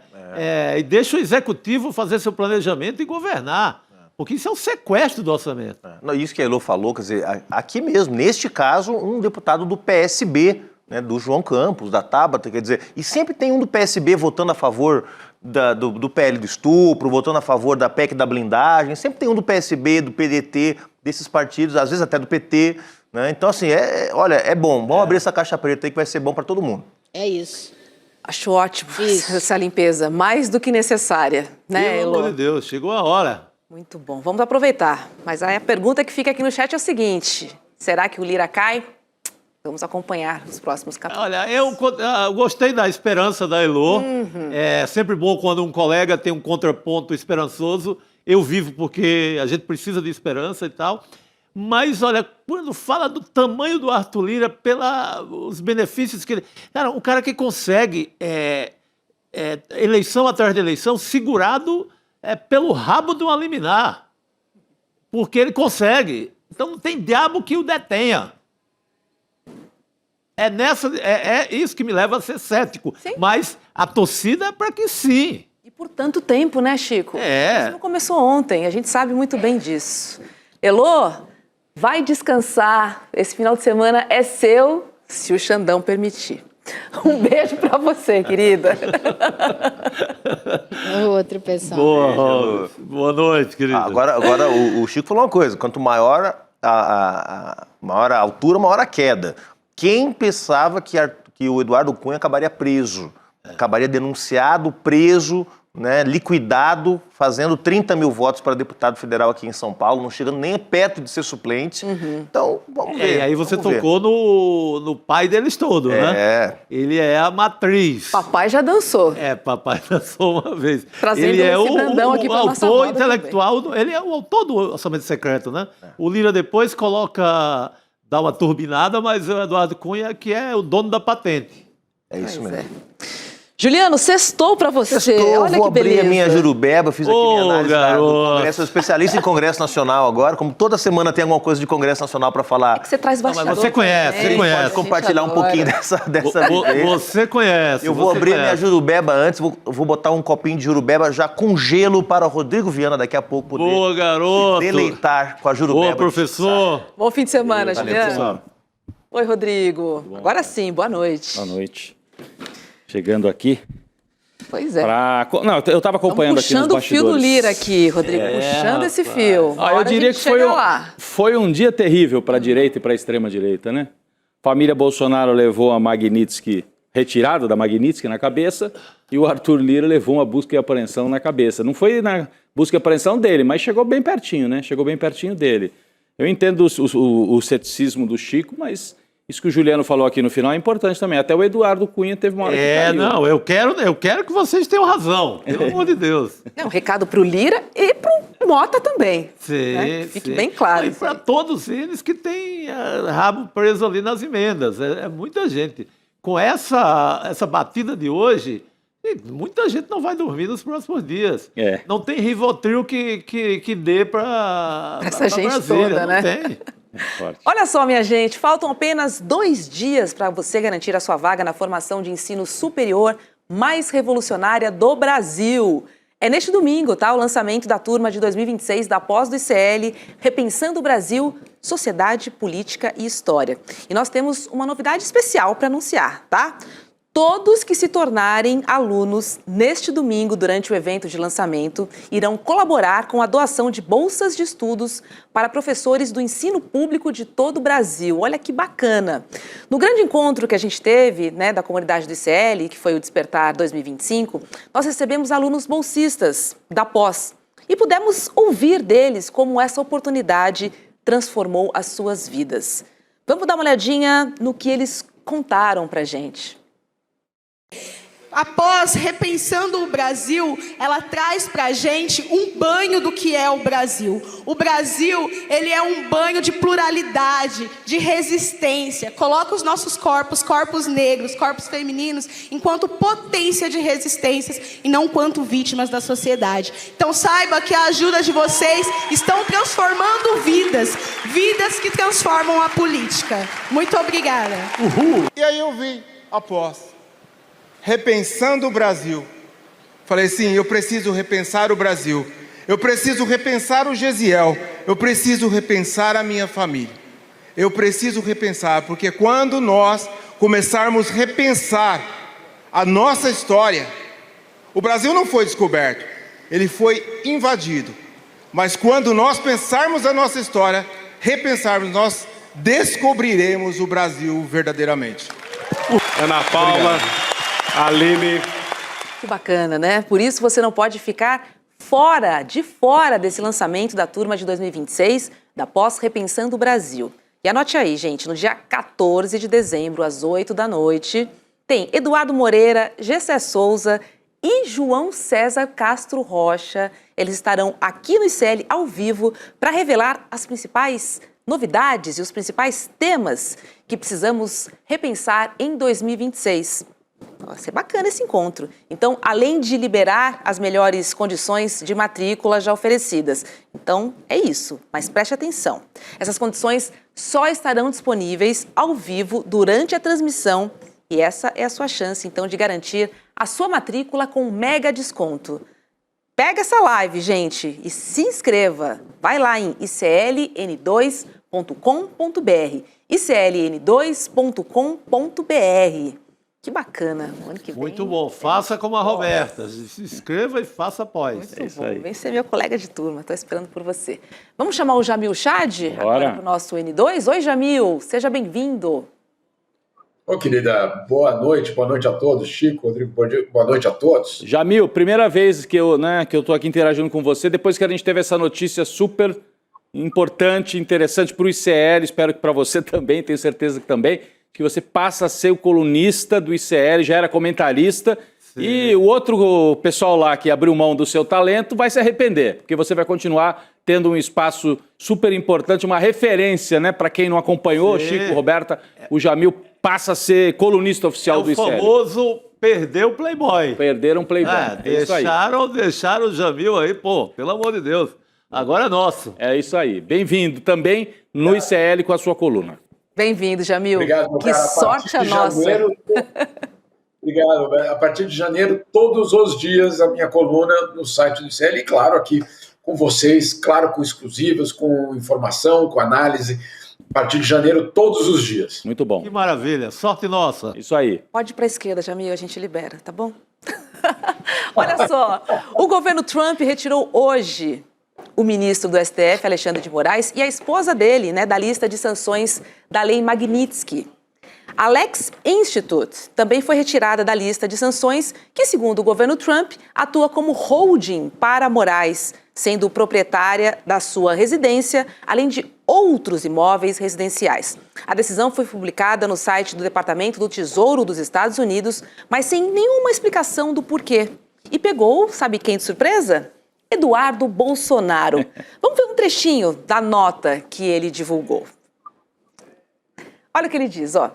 E deixa o executivo fazer seu planejamento e governar. Porque isso é um sequestro do orçamento. Não, isso que a Elô falou, quer dizer, aqui mesmo, neste caso, um deputado do PSB, né, do João Campos, da Tabata, quer dizer, e sempre tem um do PSB votando a favor do PL do estupro, votando a favor da PEC da blindagem, sempre tem um do PSB, do PDT, desses partidos, às vezes até do PT, né? Então, assim, olha, é bom, vamos abrir essa caixa preta aí que vai ser bom para todo mundo. É isso. Acho ótimo essa limpeza, mais do que necessária, né, Elô? Pelo amor de Deus, chegou a hora. Muito bom, vamos aproveitar. Mas aí a pergunta que fica aqui no chat é o seguinte, será que o Lira cai? Vamos acompanhar os próximos capítulos. Olha, eu gostei da esperança da Elô. É sempre bom quando um colega tem um contraponto esperançoso. Eu vivo porque a gente precisa de esperança e tal. Mas, olha, quando fala do tamanho do Arthur Lira, os benefícios que ele... Cara, o cara que consegue, eleição atrás de eleição, segurado pelo rabo de uma liminar. Porque ele consegue. Então não tem diabo que o detenha. É isso que me leva a ser cético. Sim. Mas a torcida é para que sim. E por tanto tempo, né, Chico? Isso não começou ontem, a gente sabe muito bem disso. Elô, vai descansar. Esse final de semana é seu, se o Xandão permitir. Um beijo para você, querida. Outro pessoal. Boa noite, querida. Agora o Chico falou uma coisa, quanto maior maior a altura, maior a queda. Quem pensava que o Eduardo Cunha acabaria preso, acabaria denunciado, preso, né, liquidado, fazendo 30 mil votos para deputado federal aqui em São Paulo, não chegando nem perto de ser suplente. Então, vamos ver. E aí você tocou no pai deles todos, né? Ele é a matriz. Papai já dançou. Papai dançou uma vez. Trazendo ele é esse Brandão aqui pra nossa autor roda intelectual, ele é o autor do orçamento secreto, né? O Lira depois dá uma turbinada, mas o Eduardo Cunha que é o dono da patente. É isso mesmo. Juliano, sextou pra você. Olha vou que beleza. abrir a minha jurubeba, fiz aqui minha análise do Congresso. Sou especialista em Congresso Nacional agora, como toda semana tem alguma coisa de Congresso Nacional para falar. Que você traz bastidor. Mas você conhece, você conhece. Pode compartilhar um pouquinho dessa vivência. Você conhece. Eu vou abrir minha jurubeba antes, vou botar um copinho de jurubeba já com gelo para Rodrigo Viana daqui a pouco poder Boa, garoto. deleitar com a jurubeba. Boa, professor. Bom fim de semana, Valeu, Juliano. pessoal. Oi, Rodrigo. Agora sim, boa noite. Boa noite. Chegando aqui. Pois é. Não, eu estava acompanhando aqui nos bastidores. Puxando o fio do Lira aqui, Rodrigo. Puxando esse fio. Eu diria que foi um dia terrível para a direita e para a extrema-direita, né? Família Bolsonaro levou a Magnitsky, retirada da Magnitsky na cabeça, e o Arthur Lira levou uma busca e apreensão na cabeça. Não foi na busca e apreensão dele, mas chegou bem pertinho, né? Chegou bem pertinho dele. Eu entendo o ceticismo do Chico, mas isso que o Juliano falou aqui no final é importante também. Até o Eduardo Cunha teve uma hora que caiu. Não, eu quero que vocês tenham razão, pelo amor de Deus. É um recado pro Lira e pro Mota também. Sim, né? Fique bem claro. E para todos eles que têm rabo preso ali nas emendas. É muita gente. Com essa batida de hoje, muita gente não vai dormir nos próximos dias. Não tem Rivotril que dê para essa gente Brasília, toda, né? Não tem. Olha só, minha gente, faltam apenas 2 dias para você garantir a sua vaga na formação de ensino superior mais revolucionária do Brasil. É neste domingo, tá? O lançamento da turma de 2026 da pós do ICL, Repensando o Brasil, Sociedade, Política e História. E nós temos uma novidade especial para anunciar, tá? Todos que se tornarem alunos neste domingo, durante o evento de lançamento, irão colaborar com a doação de bolsas de estudos para professores do ensino público de todo o Brasil. Olha que bacana! No grande encontro que a gente teve, né, da comunidade do ICL, que foi o Despertar 2025, nós recebemos alunos bolsistas da pós e pudemos ouvir deles como essa oportunidade transformou as suas vidas. Vamos dar uma olhadinha no que eles contaram pra gente. após Repensando o Brasil, ela traz para a gente um banho do que é o Brasil. O Brasil, ele é um banho de pluralidade, de resistência. Coloca os nossos corpos negros, corpos femininos, enquanto potência de resistências e não quanto vítimas da sociedade. Então saiba que a ajuda de vocês estão transformando vidas que transformam a política. Muito obrigada. Uhul. E aí eu vim, após Repensando o Brasil. Falei assim, eu preciso repensar o Brasil. Eu preciso repensar o Gesiel. Eu preciso repensar a minha família. Eu preciso repensar, porque quando nós começarmos a repensar a nossa história, o Brasil não foi descoberto, ele foi invadido. Mas quando nós pensarmos a nossa história, repensarmos, nós descobriremos o Brasil verdadeiramente. Ana Paula, Aline. Que bacana, né? Por isso você não pode ficar de fora desse lançamento da turma de 2026 da Pós Repensando o Brasil. E anote aí, gente, no dia 14 de dezembro, às 8 da noite, tem Eduardo Moreira, Gessé Souza e João César Castro Rocha. Eles estarão aqui no ICL ao vivo para revelar as principais novidades e os principais temas que precisamos repensar em 2026. Vai ser bacana esse encontro. Então, além de liberar as melhores condições de matrícula já oferecidas. Então, é isso. Mas preste atenção. Essas condições só estarão disponíveis ao vivo durante a transmissão. E essa é a sua chance, então, de garantir a sua matrícula com um mega desconto. Pega essa live, gente, e se inscreva. Vai lá em icln2.com.br. icln2.com.br. Que bacana, ano que vem. Muito bom, faça como a Roberta, se inscreva e faça após. É isso aí. Vem ser meu colega de turma, estou esperando por você. Vamos chamar o Jamil Chad agora para o nosso N2? Oi, Jamil, seja bem-vindo. Ô, querida, boa noite a todos. Chico, Rodrigo, boa noite a todos. Jamil, primeira vez que eu estou aqui interagindo com você, depois que a gente teve essa notícia super importante, interessante para o ICL, espero que para você também, tenho certeza que também, que você passa a ser o colunista do ICL, já era comentarista, sim. E o outro pessoal lá que abriu mão do seu talento vai se arrepender, porque você vai continuar tendo um espaço super importante, uma referência, né, para quem não acompanhou, sim. Chico, Roberta, o Jamil passa a ser colunista oficial do ICL. O famoso perdeu o Playboy. Perderam o Playboy, é isso aí. Deixaram o Jamil aí, pô, pelo amor de Deus, agora é nosso. É isso aí, bem-vindo também no ICL com a sua coluna. Bem-vindo, Jamil. Obrigado, que cara. sorte a nossa. Obrigado. A partir de janeiro, todos os dias, a minha coluna no site do ICL, e claro, aqui com vocês, claro, com exclusivas, com informação, com análise. A partir de janeiro, todos os dias. Muito bom. Que maravilha, sorte nossa. Isso aí. Pode ir para a esquerda, Jamil, a gente libera, tá bom? Olha só, o governo Trump retirou hoje o ministro do STF, Alexandre de Moraes, e a esposa dele, né, da lista de sanções da Lei Magnitsky. A Lex Institute também foi retirada da lista de sanções que, segundo o governo Trump, atua como holding para Moraes, sendo proprietária da sua residência, além de outros imóveis residenciais. A decisão foi publicada no site do Departamento do Tesouro dos Estados Unidos, mas sem nenhuma explicação do porquê. E pegou, sabe quem de surpresa? Eduardo Bolsonaro. Vamos ver um trechinho da nota que ele divulgou. Olha o que ele diz, ó.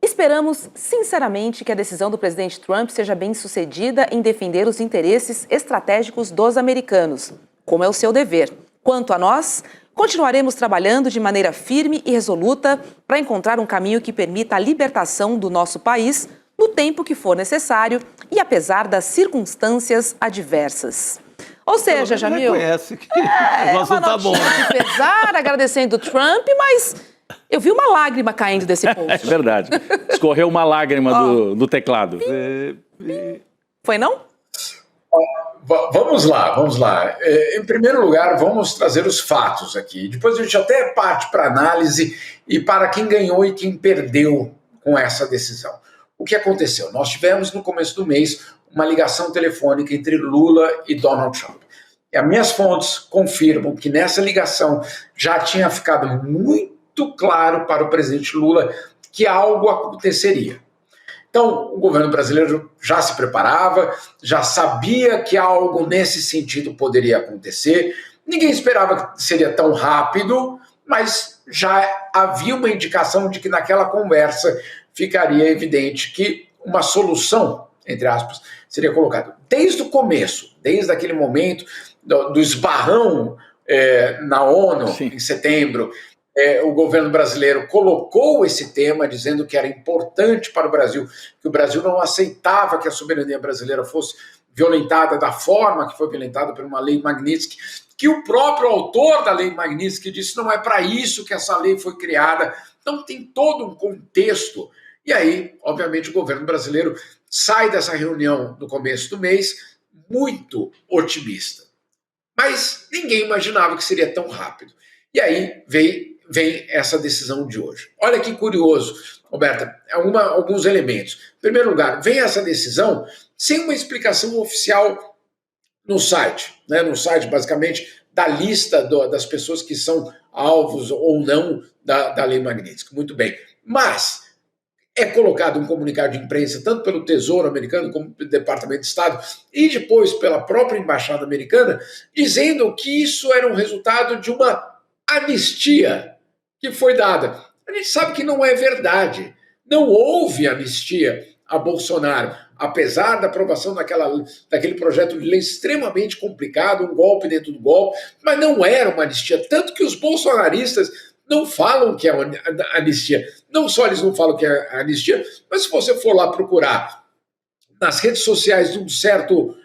Esperamos, sinceramente, que a decisão do presidente Trump seja bem-sucedida em defender os interesses estratégicos dos americanos, como é o seu dever. Quanto a nós, continuaremos trabalhando de maneira firme e resoluta para encontrar um caminho que permita a libertação do nosso país no tempo que for necessário e apesar das circunstâncias adversas. Ou seja, Jamil, reconhece que o negócio uma tá bom, né? de pesar, agradecendo o Trump, mas eu vi uma lágrima caindo desse post. É verdade. Escorreu uma lágrima do teclado. Foi não? Vamos lá. Em primeiro lugar, vamos trazer os fatos aqui. Depois a gente até parte para análise e para quem ganhou e quem perdeu com essa decisão. O que aconteceu? Nós tivemos no começo do mês uma ligação telefônica entre Lula e Donald Trump. E as minhas fontes confirmam que nessa ligação já tinha ficado muito claro para o presidente Lula que algo aconteceria. Então, o governo brasileiro já se preparava, já sabia que algo nesse sentido poderia acontecer. Ninguém esperava que seria tão rápido, mas já havia uma indicação de que naquela conversa ficaria evidente que uma solução, entre aspas, seria colocada. Desde o começo, desde aquele momento do esbarrão na ONU, Sim. em setembro, o governo brasileiro colocou esse tema, dizendo que era importante para o Brasil, que o Brasil não aceitava que a soberania brasileira fosse violentada da forma que foi violentada por uma lei Magnitsky, que o próprio autor da lei Magnitsky disse não é para isso que essa lei foi criada. Então tem todo um contexto. E aí, obviamente, o governo brasileiro sai dessa reunião no começo do mês muito otimista. Mas ninguém imaginava que seria tão rápido. E aí vem essa decisão de hoje. Olha que curioso, Roberta, alguns elementos. Em primeiro lugar, vem essa decisão sem uma explicação oficial no site, né? No site, basicamente, da lista das pessoas que são alvos ou não da lei Magnitsky. Muito bem. Mas é colocado um comunicado de imprensa, tanto pelo Tesouro americano como pelo Departamento de Estado, e depois pela própria Embaixada americana, dizendo que isso era um resultado de uma anistia que foi dada. A gente sabe que não é verdade. Não houve anistia a Bolsonaro, apesar da aprovação daquele projeto de lei extremamente complicado, um golpe dentro do golpe, mas não era uma anistia. Tanto que os bolsonaristas não falam que é uma anistia. Não só eles não falam que é anistia, mas se você for lá procurar nas redes sociais de um certo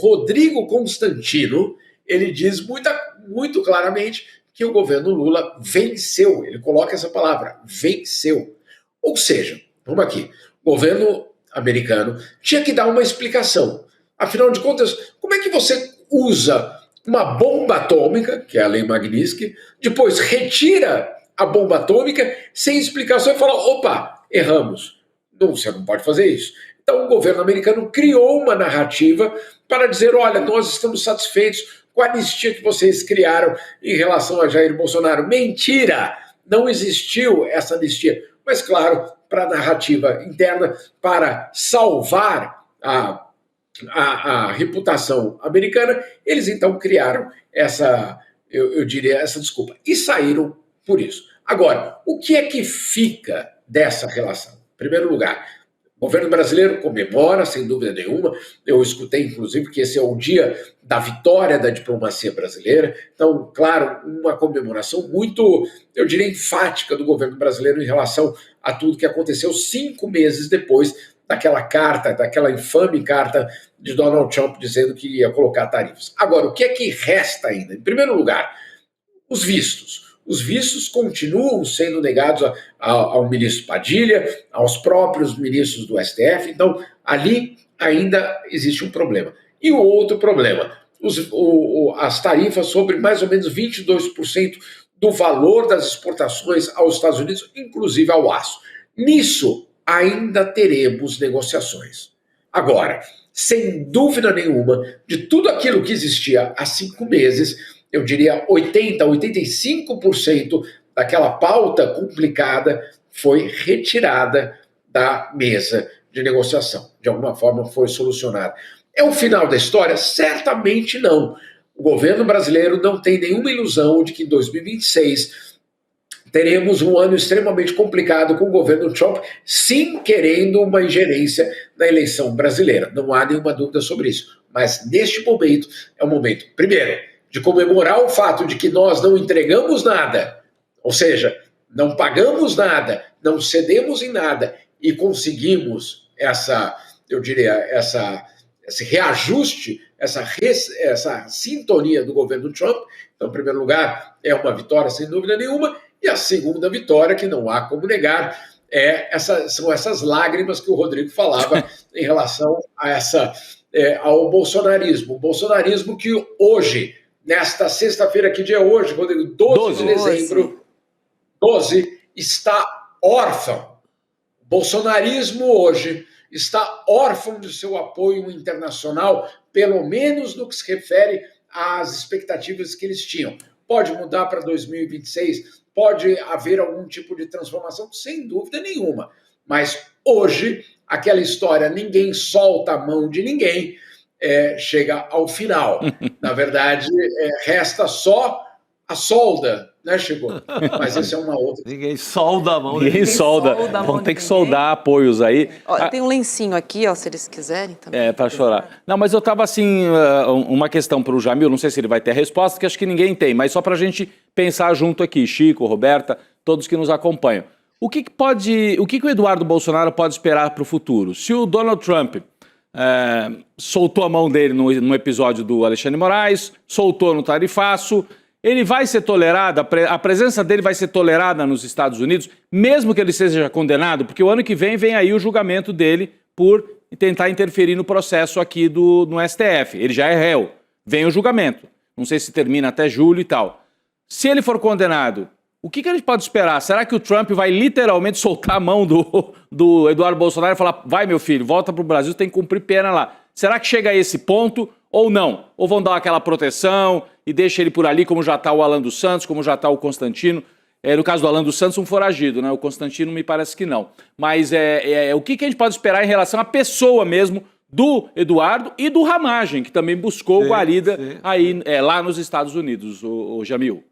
Rodrigo Constantino, ele diz muito claramente que o governo Lula venceu. Ele coloca essa palavra, venceu. Ou seja, vamos aqui, o governo americano tinha que dar uma explicação. Afinal de contas, como é que você usa uma bomba atômica, que é a lei Magnitsky, depois retira a bomba atômica sem explicação e fala, opa, erramos. Não, você não pode fazer isso. Então o governo americano criou uma narrativa para dizer, olha, nós estamos satisfeitos com a anistia que vocês criaram em relação a Jair Bolsonaro. Mentira! Não existiu essa anistia. Mas, claro, para a narrativa interna, para salvar a reputação americana, eles então criaram essa desculpa e saíram por isso. Agora, o que é que fica dessa relação? Em primeiro lugar, o governo brasileiro comemora, sem dúvida nenhuma. Eu escutei, inclusive, que esse é o dia da vitória da diplomacia brasileira. Então, claro, uma comemoração muito, eu diria, enfática do governo brasileiro em relação a tudo que aconteceu 5 meses depois daquela carta, daquela infame carta de Donald Trump dizendo que ia colocar tarifas. Agora, o que é que resta ainda? Em primeiro lugar, os vistos. Os vistos continuam sendo negados ao ministro Padilha, aos próprios ministros do STF, então ali ainda existe um problema. E o outro problema, as tarifas sobre mais ou menos 22% do valor das exportações aos Estados Unidos, inclusive ao aço. Nisso ainda teremos negociações. Agora, sem dúvida nenhuma, de tudo aquilo que existia há 5 meses, eu diria 85% daquela pauta complicada foi retirada da mesa de negociação. De alguma forma foi solucionada. É o final da história? Certamente não. O governo brasileiro não tem nenhuma ilusão de que em 2026 teremos um ano extremamente complicado com o governo Trump, sim, querendo uma ingerência na eleição brasileira. Não há nenhuma dúvida sobre isso. Mas neste momento, é o momento, primeiro, de comemorar o fato de que nós não entregamos nada, ou seja, não pagamos nada, não cedemos em nada e conseguimos esse reajuste, essa sintonia do governo Trump. Então, em primeiro lugar, é uma vitória sem dúvida nenhuma, e a segunda vitória, que não há como negar, são essas lágrimas que o Rodrigo falava em relação ao bolsonarismo. O bolsonarismo que hoje, nesta sexta-feira, que dia é hoje, Rodrigo? 12 de dezembro, 12, está órfão. O bolsonarismo hoje está órfão de seu apoio internacional, pelo menos no que se refere às expectativas que eles tinham. Pode mudar para 2026, pode haver algum tipo de transformação, sem dúvida nenhuma. Mas hoje aquela história, ninguém solta a mão de ninguém, chega ao final. Na verdade, resta só a solda, né, Chico? Mas essa é uma outra. Ninguém solda a mão. Ninguém solda. Vão ter que soldar apoios aí. Ó, tem um lencinho aqui, ó, se eles quiserem também. Para chorar. Não, mas eu tava assim, uma questão para o Jamil, não sei se ele vai ter a resposta, que acho que ninguém tem, mas só para a gente pensar junto aqui, Chico, Roberta, todos que nos acompanham. O que o Eduardo Bolsonaro pode esperar para o futuro? Se o Donald Trump soltou a mão dele no episódio do Alexandre de Moraes, soltou no tarifaço, ele vai ser tolerado, a presença dele vai ser tolerada nos Estados Unidos, mesmo que ele seja condenado, porque o ano que vem aí o julgamento dele por tentar interferir no processo aqui no STF. Ele já é réu, vem o julgamento. Não sei se termina até julho e tal. Se ele for condenado, o que a gente pode esperar? Será que o Trump vai literalmente soltar a mão do Eduardo Bolsonaro e falar, vai meu filho, volta pro Brasil, tem que cumprir pena lá. Será que chega a esse ponto ou não? Ou vão dar aquela proteção e deixa ele por ali, como já está o Alan dos Santos, como já está o Constantino? No caso do Alan dos Santos, um foragido, né? O Constantino me parece que não. Mas o que a gente pode esperar em relação à pessoa mesmo do Eduardo e do Ramagem, que também buscou guarida aí, lá nos Estados Unidos, o Jamil?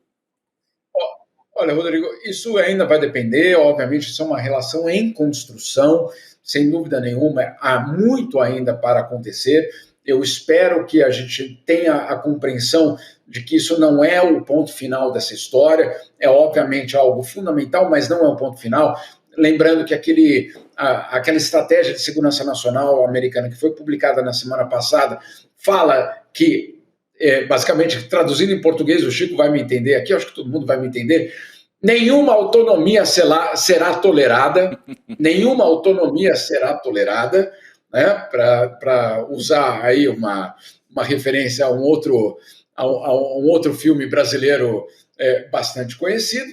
Olha, Rodrigo, isso ainda vai depender, obviamente, isso é uma relação em construção, sem dúvida nenhuma, há muito ainda para acontecer. Eu espero que a gente tenha a compreensão de que isso não é o ponto final dessa história, é obviamente algo fundamental, mas não é o ponto final. Lembrando que aquela estratégia de segurança nacional americana que foi publicada na semana passada fala que, basicamente, traduzindo em português, o Chico vai me entender aqui, acho que todo mundo vai me entender, nenhuma autonomia será tolerada, nenhuma autonomia será tolerada, né, para usar aí uma referência a um outro filme brasileiro bastante conhecido.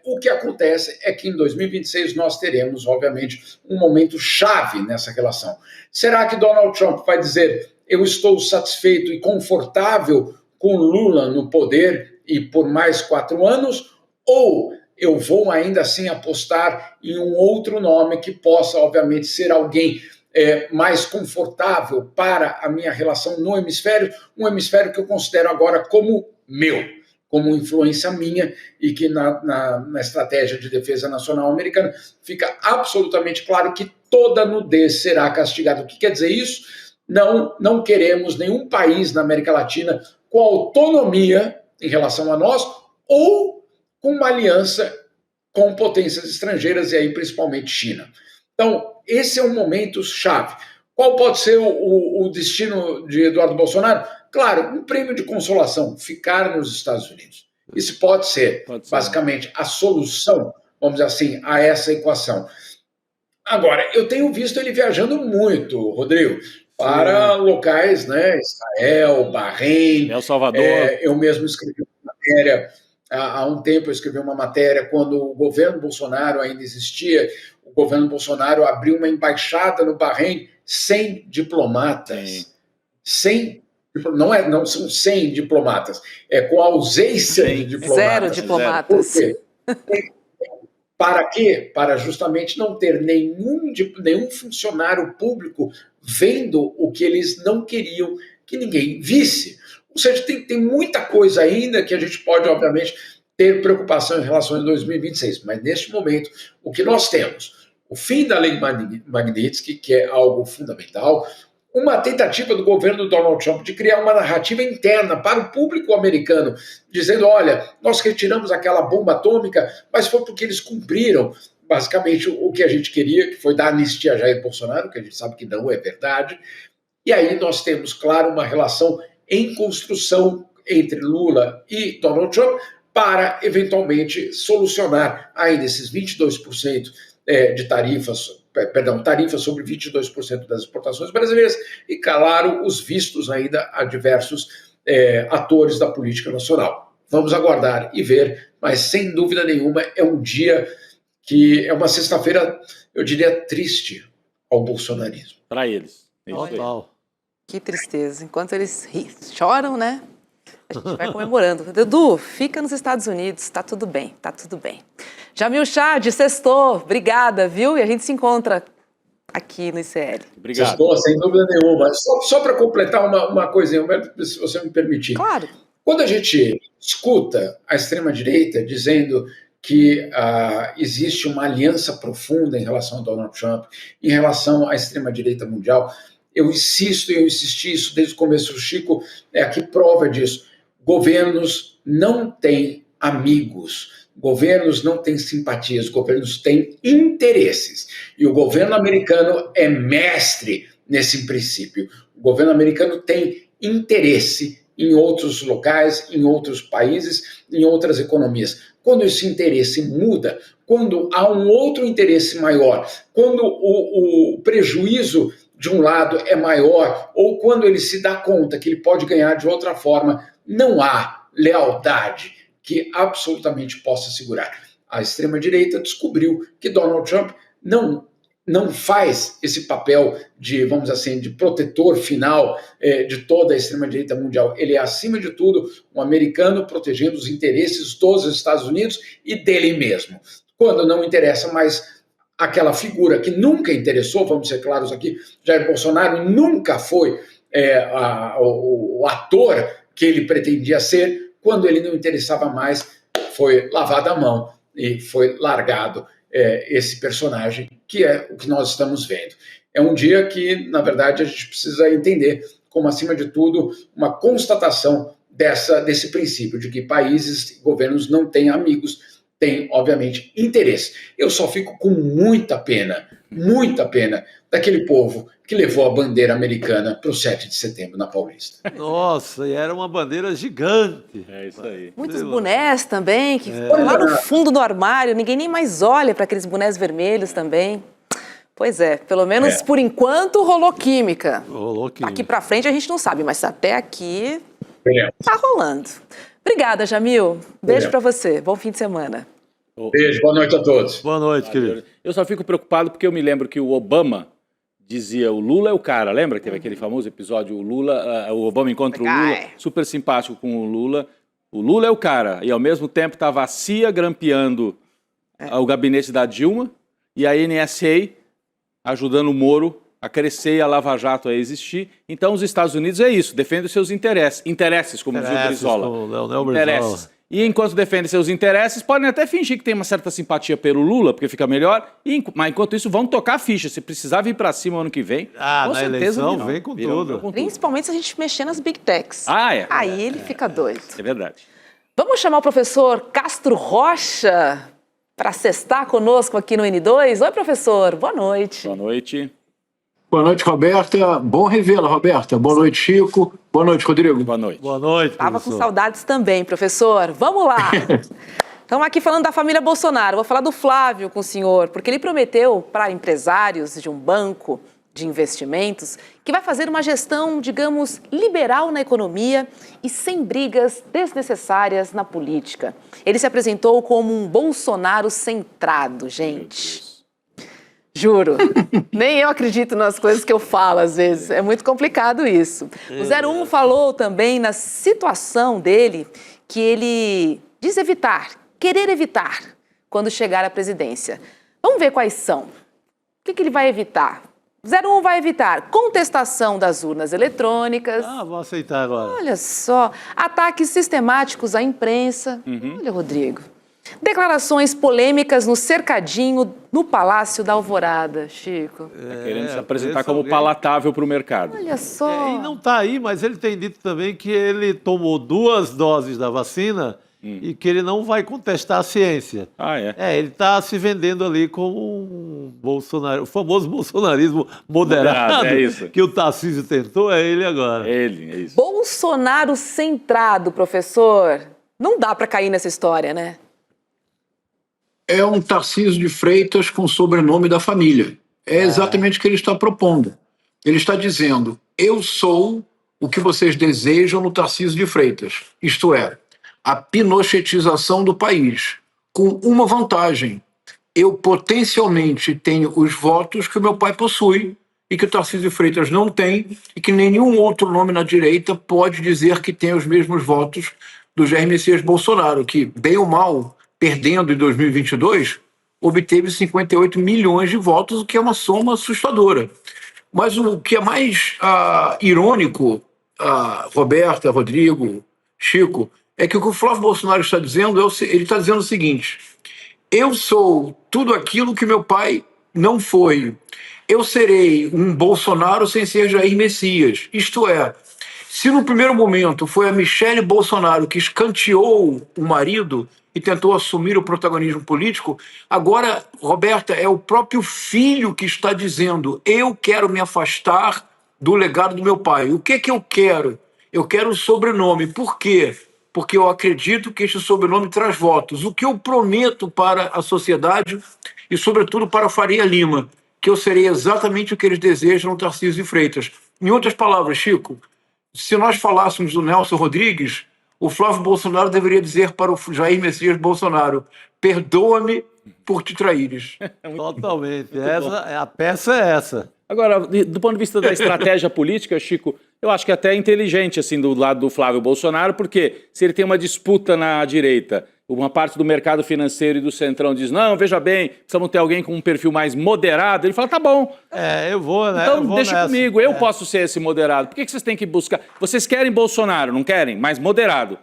O que acontece é que em 2026 nós teremos, obviamente, um momento chave nessa relação. Será que Donald Trump vai dizer eu estou satisfeito e confortável com Lula no poder e por mais 4 anos, ou eu vou ainda assim apostar em um outro nome que possa, obviamente, ser alguém mais confortável para a minha relação no hemisfério, um hemisfério que eu considero agora como meu, como influência minha, e que na estratégia de defesa nacional americana fica absolutamente claro que toda nudez será castigada. O que quer dizer isso? Não queremos nenhum país na América Latina com autonomia em relação a nós ou com uma aliança com potências estrangeiras, e aí principalmente China. Então, esse é um momento chave. Qual pode ser o destino de Eduardo Bolsonaro? Claro, um prêmio de consolação, ficar nos Estados Unidos. Isso pode ser, basicamente, a solução, vamos dizer assim, a essa equação. Agora, eu tenho visto ele viajando muito, Rodrigo, para locais, né? Israel, Bahrein, El Salvador. Eu mesmo escrevi uma matéria, há um tempo eu escrevi uma matéria quando o governo Bolsonaro ainda existia. O governo Bolsonaro abriu uma embaixada no Bahrein sem diplomatas. Não são 100 diplomatas, com a ausência de diplomatas. 0 diplomatas. Por quê? Para quê? Para justamente não ter nenhum funcionário público vendo o que eles não queriam que ninguém visse. Ou seja, tem muita coisa ainda que a gente pode, obviamente, ter preocupação em relação a 2026. Mas, neste momento, o que nós temos? O fim da Lei Magnitsky, que é algo fundamental, uma tentativa do governo Donald Trump de criar uma narrativa interna para o público americano, dizendo, olha, nós retiramos aquela bomba atômica, mas foi porque eles cumpriram, basicamente, o que a gente queria, que foi dar anistia a Jair Bolsonaro, que a gente sabe que não é verdade. E aí nós temos, claro, uma relação em construção entre Lula e Donald Trump para, eventualmente, solucionar ainda esses 22% de tarifas sobre 22% das exportações brasileiras e, claro, os vistos ainda a diversos atores da política nacional. Vamos aguardar e ver, mas, sem dúvida nenhuma, é um dia que é uma sexta-feira, eu diria, triste ao bolsonarismo. Para eles. Que tristeza. Enquanto eles choram, né? A gente vai comemorando. Edu, fica nos Estados Unidos, tá tudo bem, tá tudo bem. Jamil Chad, sextou, obrigada, viu? E a gente se encontra aqui no ICL. Obrigado. Estou, sem dúvida nenhuma. Só para completar uma coisinha, Humberto, se você me permitir. Claro. Quando a gente escuta a extrema-direita dizendo que existe uma aliança profunda em relação ao Donald Trump, em relação à extrema-direita mundial, eu insisto e eu insisti isso desde o começo. O Chico é aqui prova disso. Governos não têm amigos, governos não têm simpatias, governos têm interesses. E o governo americano é mestre nesse princípio. O governo americano tem interesse em outros locais, em outros países, em outras economias. Quando esse interesse muda, quando há um outro interesse maior, quando o prejuízo de um lado é maior, ou quando ele se dá conta que ele pode ganhar de outra forma, não há lealdade que absolutamente possa segurar. A extrema-direita descobriu que Donald Trump não faz esse papel de, vamos dizer assim, de protetor final de toda a extrema-direita mundial. Ele é, acima de tudo, um americano protegendo os interesses dos Estados Unidos e dele mesmo. Quando não interessa mais aquela figura que nunca interessou, vamos ser claros aqui, Jair Bolsonaro nunca foi o ator que ele pretendia ser. Quando ele não interessava mais, foi lavada a mão e foi largado esse personagem, que é o que nós estamos vendo. É um dia que, na verdade, a gente precisa entender como, acima de tudo, uma constatação desse princípio de que países e governos não têm amigos, têm, obviamente, interesse. Eu só fico com muita pena daquele povo que levou a bandeira americana para o 7 de setembro na Paulista. Nossa, e era uma bandeira gigante. É isso aí. Muitos bonés também, que foram lá no fundo do armário, ninguém nem mais olha para aqueles bonés vermelhos também. Pois é, pelo menos por enquanto rolou química. Rolou química. Aqui para frente a gente não sabe, mas até aqui tá rolando. Obrigada, Jamil. Beijo para você. Bom fim de semana. Beijo, boa noite a todos. Boa noite, querido. Eu só fico preocupado porque eu me lembro que o Obama dizia: o Lula é o cara. Lembra que teve aquele famoso episódio, o Obama encontra o Lula, super simpático com o Lula. O Lula é o cara. E ao mesmo tempo estava a CIA grampeando o gabinete da Dilma e a NSA ajudando o Moro a crescer e a Lava Jato a existir. Então os Estados Unidos é isso, defende os seus interesses, como dizia o Brizola. Interesses. E enquanto defende seus interesses, podem até fingir que tem uma certa simpatia pelo Lula, porque fica melhor, mas enquanto isso vão tocar a ficha. Se precisar vir para cima ano que vem, com na certeza eleição vem com tudo. Principalmente se a gente mexer nas big techs. É. Aí ele fica doido. É verdade. Vamos chamar o professor Castro Rocha para sextar conosco aqui no N2. Oi, professor. Boa noite. Boa noite. Boa noite, Roberta. Bom revê-la, Roberta. Boa noite, Chico. Boa noite, Rodrigo. Boa noite. Boa noite, Tava com saudades também, professor. Vamos lá. Estamos aqui falando da família Bolsonaro. Vou falar do Flávio com o senhor, porque ele prometeu para empresários de um banco de investimentos que vai fazer uma gestão, digamos, liberal na economia e sem brigas desnecessárias na política. Ele se apresentou como um Bolsonaro centrado, gente. Juro. Nem eu acredito nas coisas que eu falo, às vezes. É muito complicado isso. O 01 falou também na situação dele que ele diz querer evitar, quando chegar à presidência. Vamos ver quais são. O que ele vai evitar? 01 vai evitar contestação das urnas eletrônicas. Vou aceitar agora. Olha só. Ataques sistemáticos à imprensa. Olha, Rodrigo. Declarações polêmicas no cercadinho no Palácio da Alvorada, Chico. Querendo se apresentar como palatável para o mercado. Olha só. E não está aí, mas ele tem dito também que ele tomou 2 doses da vacina e que ele não vai contestar a ciência. Ele está se vendendo ali como um Bolsonaro, o famoso bolsonarismo moderado, é isso. Que o Tarcísio tentou, é ele agora. É isso. Bolsonaro centrado, professor. Não dá para cair nessa história, né? É um Tarcísio de Freitas com o sobrenome da família. É exatamente o que ele está propondo. Ele está dizendo: eu sou o que vocês desejam no Tarcísio de Freitas. Isto é, a pinochetização do país. Com uma vantagem: eu potencialmente tenho os votos que o meu pai possui e que o Tarcísio de Freitas não tem e que nenhum outro nome na direita pode dizer que tem os mesmos votos do Jair Messias Bolsonaro, que, bem ou mal, perdendo em 2022, obteve 58 milhões de votos, o que é uma soma assustadora. Mas o que é mais irônico, Roberta, Rodrigo, Chico, é que o que o Flávio Bolsonaro está dizendo, ele está dizendo o seguinte: eu sou tudo aquilo que meu pai não foi. Eu serei um Bolsonaro sem ser Jair Messias. Isto é, se no primeiro momento foi a Michele Bolsonaro que escanteou o marido e tentou assumir o protagonismo político, agora, Roberta, é o próprio filho que está dizendo: eu quero me afastar do legado do meu pai. O que é que eu quero? Eu quero o sobrenome. Por quê? Porque eu acredito que este sobrenome traz votos. O que eu prometo para a sociedade e, sobretudo, para a Faria Lima, que eu serei exatamente o que eles desejam no Tarcísio de Freitas. Em outras palavras, Chico, se nós falássemos do Nelson Rodrigues, o Flávio Bolsonaro deveria dizer para o Jair Messias Bolsonaro: perdoa-me por te traíres. Totalmente. A peça é essa. Agora, do ponto de vista da estratégia política, Chico, eu acho que é até inteligente, assim, do lado do Flávio Bolsonaro, porque se ele tem uma disputa na direita, uma parte do mercado financeiro e do Centrão diz: não, veja bem, precisamos ter alguém com um perfil mais moderado. Ele fala: tá bom. Eu vou, né? Então deixa comigo, eu posso ser esse moderado. Por que vocês têm que buscar? Vocês querem Bolsonaro, não querem? Mas moderado.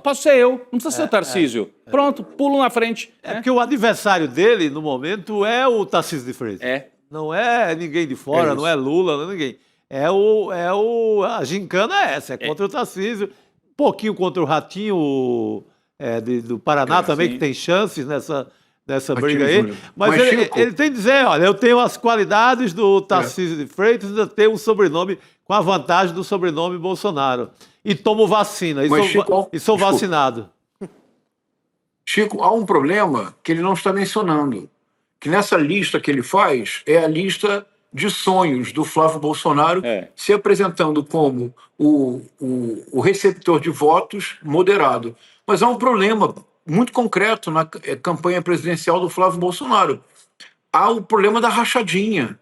Posso ser eu, não precisa ser o Tarcísio. Pronto, pulo na frente. Porque o adversário dele, no momento, é o Tarcísio de Freitas. Não é ninguém de fora, não é Lula, não é ninguém. A gincana é essa, é contra o Tarcísio, um pouquinho contra o Ratinho do Paraná também, que tem chances nessa briga aí. Mas ele tem que dizer: olha, eu tenho as qualidades do Tarcísio de Freitas, ainda tenho um sobrenome com a vantagem do sobrenome Bolsonaro. E tomo vacina, e sou vacinado. Chico, há um problema que ele não está mencionando, que nessa lista que ele faz é a lista de sonhos do Flávio Bolsonaro, se apresentando como o receptor de votos moderado. Mas há um problema muito concreto na campanha presidencial do Flávio Bolsonaro. Há o problema da rachadinha,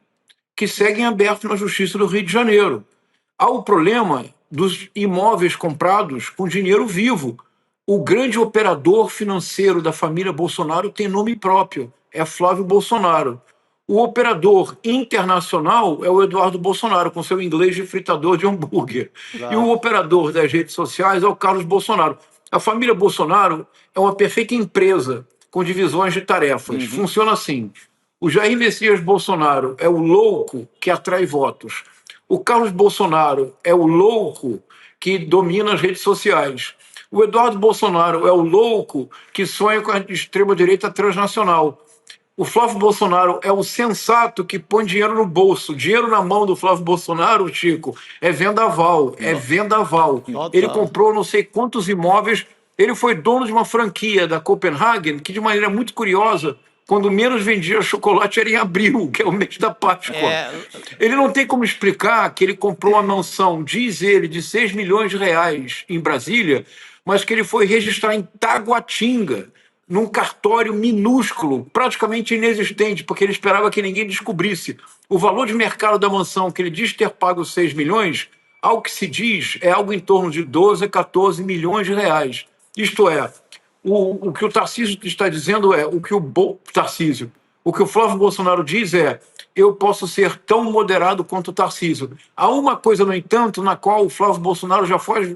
que segue em aberto na Justiça do Rio de Janeiro. Há o problema dos imóveis comprados com dinheiro vivo. O grande operador financeiro da família Bolsonaro tem nome próprio, é Flávio Bolsonaro. O operador internacional é o Eduardo Bolsonaro, com seu inglês de fritador de hambúrguer. Claro. E o operador das redes sociais é o Carlos Bolsonaro. A família Bolsonaro é uma perfeita empresa com divisões de tarefas. Funciona assim: o Jair Messias Bolsonaro é o louco que atrai votos. O Carlos Bolsonaro é o louco que domina as redes sociais. O Eduardo Bolsonaro é o louco que sonha com a extrema-direita transnacional. O Flávio Bolsonaro é o sensato que põe dinheiro no bolso. Dinheiro na mão do Flávio Bolsonaro, Chico, é vendaval. É vendaval. Ele comprou não sei quantos imóveis. Ele foi dono de uma franquia da Copenhagen, que de maneira muito curiosa, quando menos vendia chocolate era em abril, que é o mês da Páscoa. Ele não tem como explicar que ele comprou uma mansão, diz ele, de 6 milhões de reais em Brasília, mas que ele foi registrar em Taguatinga, num cartório minúsculo, praticamente inexistente, porque ele esperava que ninguém descobrisse. O valor de mercado da mansão, que ele diz ter pago 6 milhões, ao que se diz, é algo em torno de 12 a 14 milhões de reais. Isto é, o que o Tarcísio está dizendo é, o que o Flávio Bolsonaro diz é: eu posso ser tão moderado quanto o Tarcísio. Há uma coisa, no entanto, na qual o Flávio Bolsonaro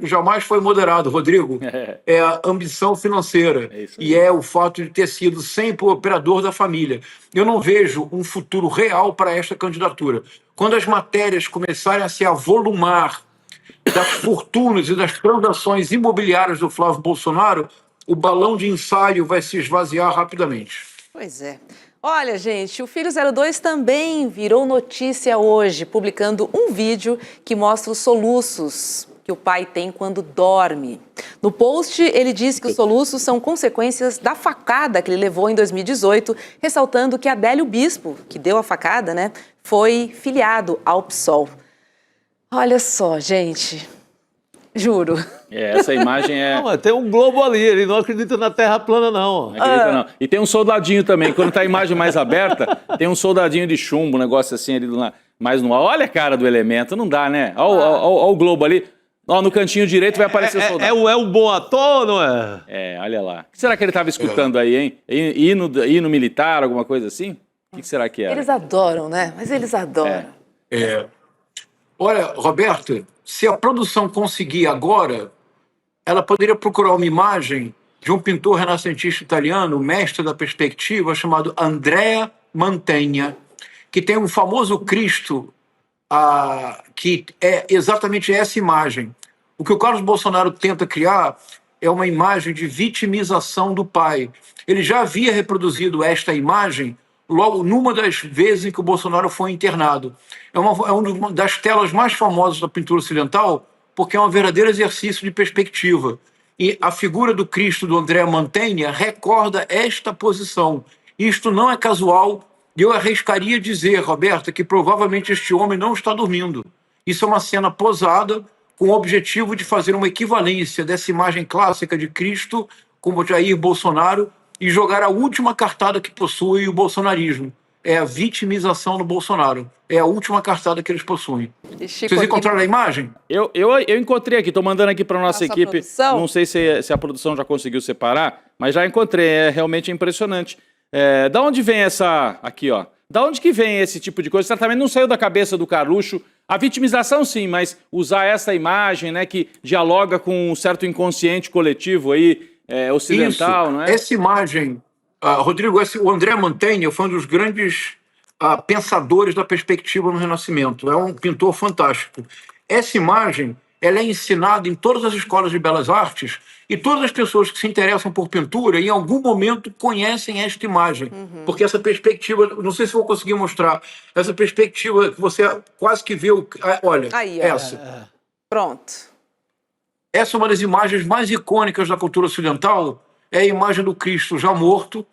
jamais foi moderado, Rodrigo, é a ambição financeira, e é o fato de ter sido sempre o operador da família. Eu não vejo um futuro real para esta candidatura. Quando as matérias começarem a se avolumar das fortunas e das transações imobiliárias do Flávio Bolsonaro, o balão de ensaio vai se esvaziar rapidamente. Pois é. Olha, gente, o Filho 02 também virou notícia hoje, publicando um vídeo que mostra os soluços que o pai tem quando dorme. No post, ele diz que os soluços são consequências da facada que ele levou em 2018, ressaltando que Adélio Bispo, que deu a facada, né, foi filiado ao PSOL. Olha só, gente, juro. Essa imagem é... Não, tem um globo ali, ele não acredita na Terra plana, não. Não acredita, não. E tem um soldadinho também, quando tá a imagem mais aberta, tem um soldadinho de chumbo, um negócio assim ali mais no ar. Olha a cara do elemento, não dá, né? Olha o globo ali. Ó, no cantinho direito vai aparecer o soldado. É um bom ator, não é? É, olha lá. O que será que ele estava escutando aí, hein? Hino militar, alguma coisa assim? O que será que era? Eles adoram, né? Mas eles adoram. Olha, Roberto, se a produção conseguir agora, ela poderia procurar uma imagem de um pintor renascentista italiano, mestre da perspectiva, chamado Andrea Mantegna, que tem um famoso Cristo, que é exatamente essa imagem. O que o Carlos Bolsonaro tenta criar é uma imagem de vitimização do pai. Ele já havia reproduzido esta imagem logo numa das vezes em que o Bolsonaro foi internado. É uma das telas mais famosas da pintura ocidental, porque é um verdadeiro exercício de perspectiva. E a figura do Cristo do Andrea Mantegna recorda esta posição. Isto não é casual, e eu arriscaria dizer, Roberta, que provavelmente este homem não está dormindo. Isso é uma cena posada com o objetivo de fazer uma equivalência dessa imagem clássica de Cristo com o Jair Bolsonaro e jogar a última cartada que possui o bolsonarismo. É a vitimização do Bolsonaro. É a última cartada que eles possuem. Vocês encontraram a imagem? Eu encontrei aqui, estou mandando aqui para a nossa equipe. Não sei se a produção já conseguiu separar, mas já encontrei. É realmente impressionante. Da onde vem essa... Aqui, ó. Da onde que vem esse tipo de coisa? Certamente não saiu da cabeça do Carluxo. A vitimização, sim, mas usar essa imagem, né, que dialoga com um certo inconsciente coletivo aí, ocidental, Isso. não é? Essa imagem... Rodrigo, o Andrea Mantegna foi um dos grandes pensadores da perspectiva no Renascimento. É um pintor fantástico. Essa imagem ela é ensinada em todas as escolas de belas artes e todas as pessoas que se interessam por pintura, em algum momento, conhecem esta imagem. Porque essa perspectiva, não sei se vou conseguir mostrar, essa perspectiva que você quase que vê... Olha, aí, essa. Pronto. Essa é uma das imagens mais icônicas da cultura ocidental, é a imagem do Cristo já morto,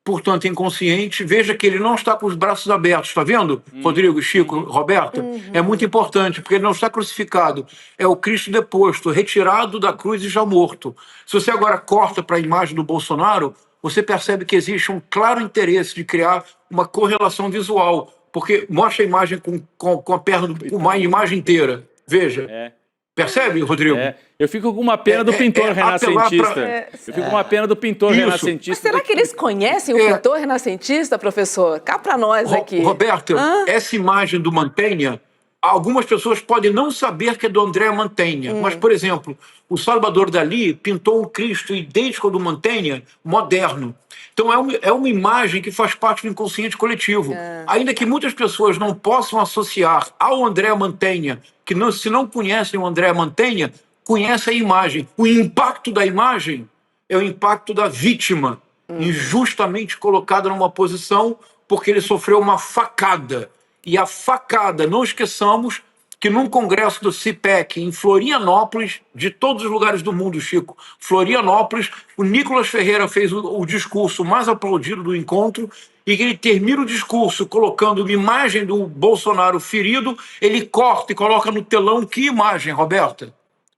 portanto inconsciente. Veja que ele não está com os braços abertos, está vendo, Rodrigo, Chico, Roberta? É muito importante, porque ele não está crucificado. É o Cristo deposto, retirado da cruz e já morto. Se você agora corta para a imagem do Bolsonaro, você percebe que existe um claro interesse de criar uma correlação visual, porque mostra a imagem com a perna, com uma imagem inteira. Veja. Percebe, Rodrigo? Eu fico com uma pena do pintor renascentista. Eu fico com uma pena do pintor renascentista. Mas será que eles conhecem o pintor renascentista, professor? Cá para nós aqui. Roberto, essa imagem do Mantegna, algumas pessoas podem não saber que é do Andrea Mantegna, mas, por exemplo, o Salvador Dalí pintou um Cristo idêntico ao do Mantegna, moderno. Então é uma imagem que faz parte do inconsciente coletivo. Ainda que muitas pessoas não possam associar ao Andrea Mantegna, que se não conhecem o Andrea Mantegna, conhecem a imagem. O impacto da imagem é o impacto da vítima, injustamente colocada numa posição porque ele sofreu uma facada. E a facada, não esqueçamos que num congresso do CIPEC em Florianópolis, de todos os lugares do mundo, Chico, Florianópolis, o Nicolas Ferreira fez o discurso mais aplaudido do encontro, e que ele termina o discurso colocando uma imagem do Bolsonaro ferido, ele corta e coloca no telão que imagem, Roberta?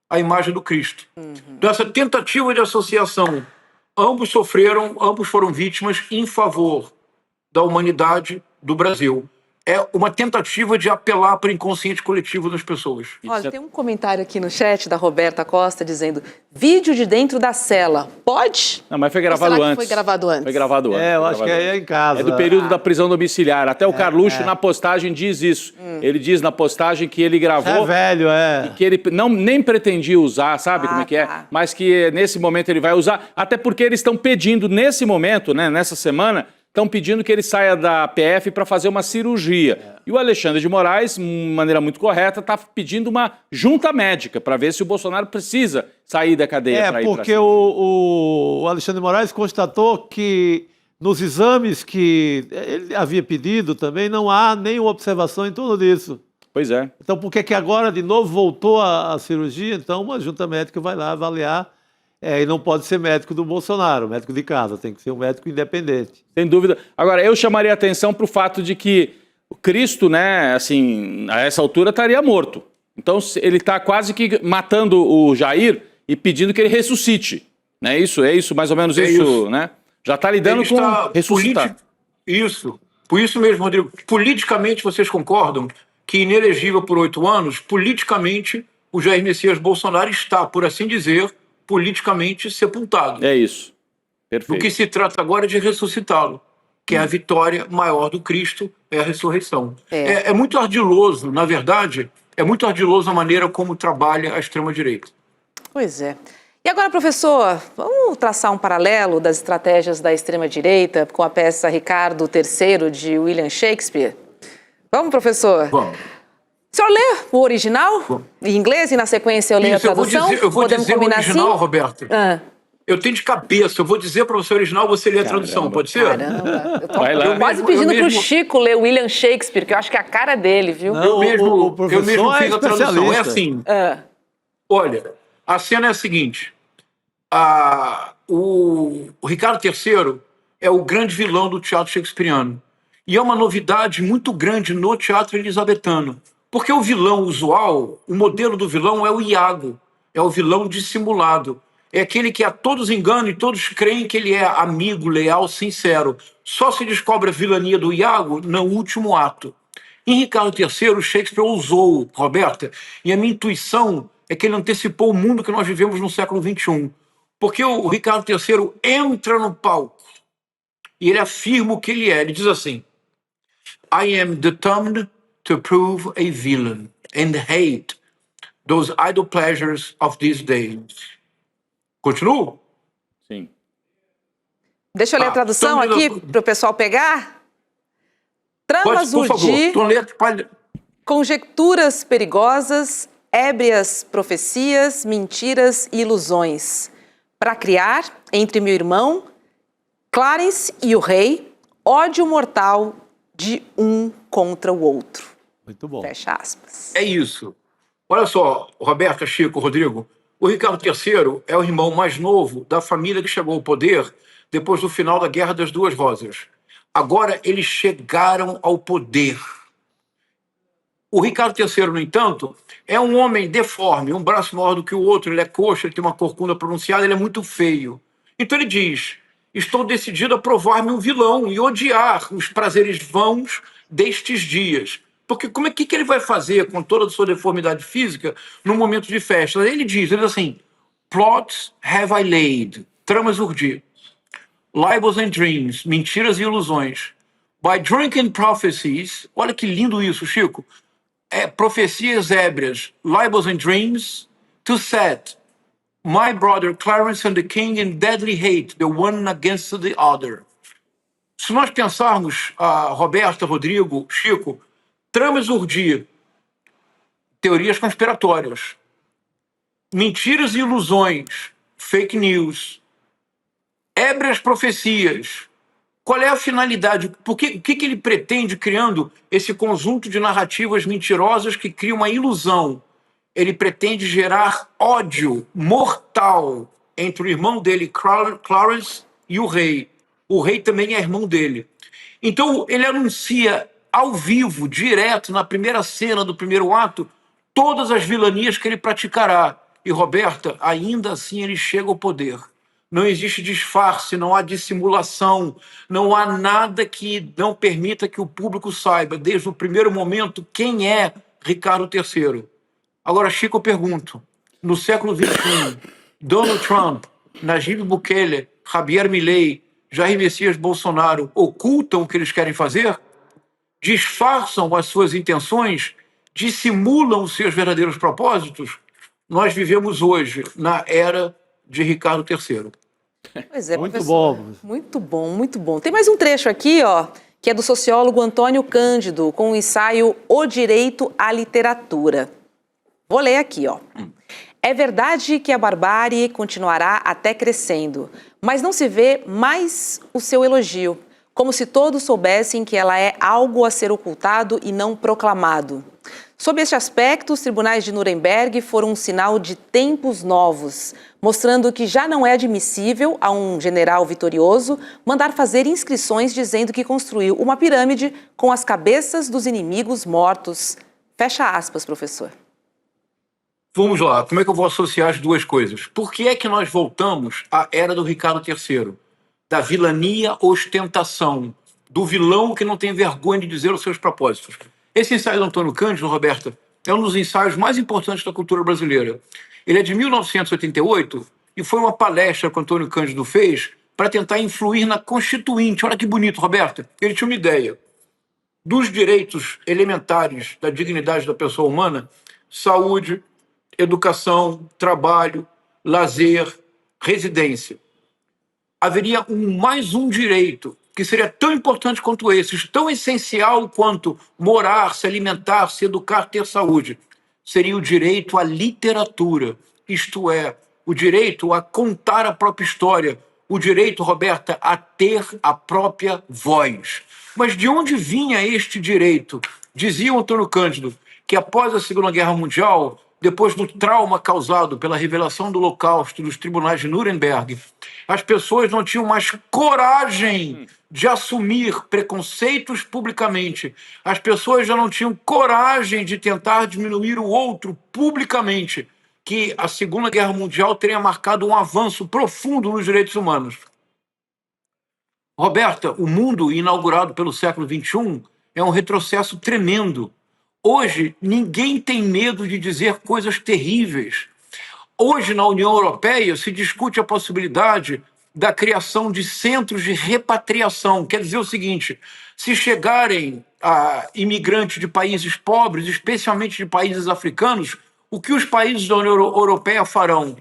A imagem do Cristo. Então essa tentativa de associação, ambos foram vítimas em favor da humanidade do Brasil. É uma tentativa de apelar para o inconsciente coletivo das pessoas. Olha, tem um comentário aqui no chat da Roberta Costa dizendo: vídeo de dentro da cela. Pode? Não, mas foi gravado antes. Foi gravado antes. Foi gravado antes. Eu acho que é em casa. É do período da prisão domiciliar. Até o Carluxo, na postagem, diz isso. Ele diz na postagem que ele gravou... É velho, que ele nem pretendia usar, sabe como é que é? Mas que nesse momento ele vai usar. Até porque eles estão pedindo, nesse momento, né, nessa semana... Estão pedindo que ele saia da PF para fazer uma cirurgia. E o Alexandre de Moraes, de maneira muito correta, está pedindo uma junta médica para ver se o Bolsonaro precisa sair da cadeia para ir para porque o Alexandre de Moraes constatou que nos exames que ele havia pedido também não há nenhuma observação em torno disso. Pois é. Então por que agora de novo voltou a cirurgia? Então uma junta médica vai lá avaliar. E não pode ser médico do Bolsonaro, médico de casa, tem que ser um médico independente. Sem dúvida. Agora, eu chamaria a atenção para o fato de que o Cristo, né, assim, a essa altura estaria morto. Então, ele está quase que matando o Jair e pedindo que ele ressuscite. Né? É isso, mais ou menos isso, né? Já está lidando com ressuscitar. Isso. Por isso mesmo, Rodrigo, politicamente vocês concordam que inelegível por 8 anos, politicamente... o Jair Messias Bolsonaro está, por assim dizer, politicamente sepultado. É isso. Do Perfeito. que se trata agora é de ressuscitá-lo, que é a vitória maior do Cristo, é a ressurreição. É muito ardiloso, na verdade, é muito ardiloso a maneira como trabalha a extrema-direita. Pois é. E agora, professor, vamos traçar um paralelo das estratégias da extrema-direita com a peça Ricardo III, de William Shakespeare? Vamos, professor? Vamos. O senhor lê o original em inglês e na sequência eu leio a tradução? Eu vou Podemos dizer o combinar original, assim? Roberto. Eu tenho de cabeça, eu vou dizer para você o original, você lê a tradução, pode ser? Caramba, eu tô Vai lá. quase pedindo pro Chico ler William Shakespeare, que eu acho que é a cara dele, viu? Não, Eu mesmo professor fiz a tradução, é assim. Olha, a cena é a seguinte, o Ricardo III é o grande vilão do teatro shakespeariano, e é uma novidade muito grande no teatro elisabetano, porque o vilão usual, o modelo do vilão é o Iago, é o vilão dissimulado, é aquele que a todos engana e todos creem que ele é amigo, leal, sincero. Só se descobre a vilania do Iago no último ato. Em Ricardo III, Shakespeare ousou, Roberta, e a minha intuição é que ele antecipou o mundo que nós vivemos no século XXI. Porque o Ricardo III entra no palco e ele afirma o que ele é. Ele diz assim: I am determined to prove a villain and hate those idle pleasures of these days. Continuo? Sim. Deixa eu ler a tradução aqui para o pessoal pegar. Tramas urdir, conjecturas perigosas, ébrias profecias, mentiras e ilusões, para criar, entre meu irmão, Clarence e o rei, ódio mortal de um contra o outro. Muito bom. Fecha aspas. É isso. Olha só, Roberta, Chico, Rodrigo, o Ricardo III é o irmão mais novo da família que chegou ao poder depois do final da Guerra das Duas Rosas. Agora eles chegaram ao poder. O Ricardo III, no entanto, é um homem deforme, um braço maior do que o outro, ele é coxo, ele tem uma corcunda pronunciada, ele é muito feio. Então ele diz: estou decidido a provar-me um vilão e odiar os prazeres vãos destes dias. Porque como é que ele vai fazer com toda a sua deformidade física no momento de festa? Ele diz assim: plots have I laid, tramas urdi, libels and dreams, mentiras e ilusões, by drunken prophecies, olha que lindo isso, Chico, profecias ébrias, libels and dreams, to set my brother Clarence and the king in deadly hate, the one against the other. Se nós pensarmos, Roberta, Rodrigo, Chico, tramas urdir, teorias conspiratórias, mentiras e ilusões, fake news, ébrias profecias. Qual é a finalidade? O que ele pretende criando esse conjunto de narrativas mentirosas que cria uma ilusão? Ele pretende gerar ódio mortal entre o irmão dele, Clarence, e o rei. O rei também é irmão dele. Então, ele anuncia ao vivo, direto, na primeira cena do primeiro ato, todas as vilanias que ele praticará. E, Roberta, ainda assim ele chega ao poder. Não existe disfarce, não há dissimulação, não há nada que não permita que o público saiba, desde o primeiro momento, quem é Ricardo III. Agora, Chico, eu pergunto, no século XXI, Donald Trump, Nayib Bukele, Javier Milei, Jair Messias Bolsonaro ocultam o que eles querem fazer? Disfarçam as suas intenções? Dissimulam os seus verdadeiros propósitos? Nós vivemos hoje na era de Ricardo III. Pois é, muito professor. bom. Muito bom, muito bom. Tem mais um trecho aqui, que é do sociólogo Antônio Cândido, com o ensaio O Direito à Literatura. Vou ler aqui, É verdade que a barbárie continuará até crescendo, mas não se vê mais o seu elogio, como se todos soubessem que ela é algo a ser ocultado e não proclamado. Sob este aspecto, os tribunais de Nuremberg foram um sinal de tempos novos, mostrando que já não é admissível a um general vitorioso mandar fazer inscrições dizendo que construiu uma pirâmide com as cabeças dos inimigos mortos. Fecha aspas, professor. Vamos lá, como é que eu vou associar as duas coisas? Por que é que nós voltamos à era do Ricardo III? Da vilania ostentação, do vilão que não tem vergonha de dizer os seus propósitos. Esse ensaio do Antônio Cândido, Roberta, é um dos ensaios mais importantes da cultura brasileira. Ele é de 1988 e foi uma palestra que o Antônio Cândido fez para tentar influir na Constituinte. Olha que bonito, Roberta. Ele tinha uma ideia dos direitos elementares da dignidade da pessoa humana: saúde, educação, trabalho, lazer, residência. Haveria mais um direito que seria tão importante quanto esses, tão essencial quanto morar, se alimentar, se educar, ter saúde. Seria o direito à literatura, isto é, o direito a contar a própria história, o direito, Roberta, a ter a própria voz. Mas de onde vinha este direito? Dizia o Antônio Cândido que após a Segunda Guerra Mundial, depois do trauma causado pela revelação do Holocausto dos tribunais de Nuremberg, as pessoas não tinham mais coragem de assumir preconceitos publicamente. As pessoas já não tinham coragem de tentar diminuir o outro publicamente, que a Segunda Guerra Mundial teria marcado um avanço profundo nos direitos humanos. Roberta, o mundo inaugurado pelo século XXI é um retrocesso tremendo. Hoje, ninguém tem medo de dizer coisas terríveis. Hoje, na União Europeia, se discute a possibilidade da criação de centros de repatriação. Quer dizer o seguinte: se chegarem imigrantes de países pobres, especialmente de países africanos, o que os países da União Europeia farão?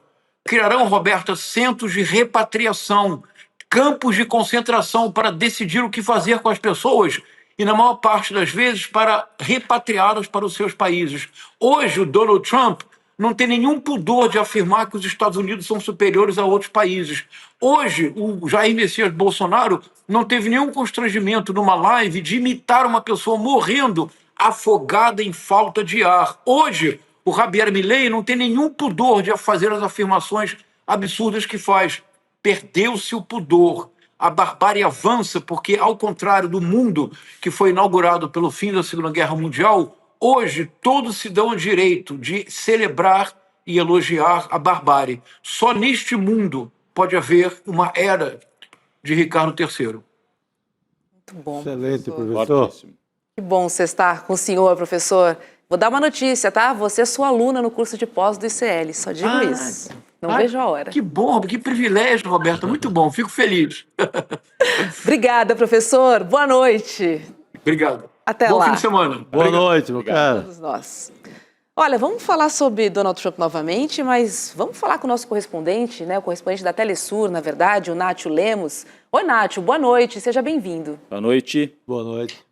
Criarão, Roberta, centros de repatriação, campos de concentração para decidir o que fazer com as pessoas e, na maior parte das vezes, para repatriá-las para os seus países. Hoje, o Donald Trump não tem nenhum pudor de afirmar que os Estados Unidos são superiores a outros países. Hoje, o Jair Messias Bolsonaro não teve nenhum constrangimento numa live de imitar uma pessoa morrendo afogada em falta de ar. Hoje, o Javier Milei não tem nenhum pudor de fazer as afirmações absurdas que faz. Perdeu-se o pudor. A barbárie avança porque, ao contrário do mundo que foi inaugurado pelo fim da Segunda Guerra Mundial, hoje todos se dão o direito de celebrar e elogiar a barbárie. Só neste mundo pode haver uma era de Ricardo III. Muito bom. Excelente, professor. Que bom você estar com o senhor, professor. Vou dar uma notícia, tá? Você é sua aluna no curso de pós do ICL, só digo isso. Não vejo a hora. Que bom, que privilégio, Roberta. Muito bom, fico feliz. Obrigada, professor. Boa noite. Obrigado. Até bom lá. Bom fim de semana. Boa noite, meu cara. Todos nós. Olha, vamos falar sobre Donald Trump novamente, mas vamos falar com o nosso correspondente, né? O correspondente da Telesur, na verdade, o Nátio Lemos. Oi, Nátio, boa noite, seja bem-vindo. Boa noite. Boa noite.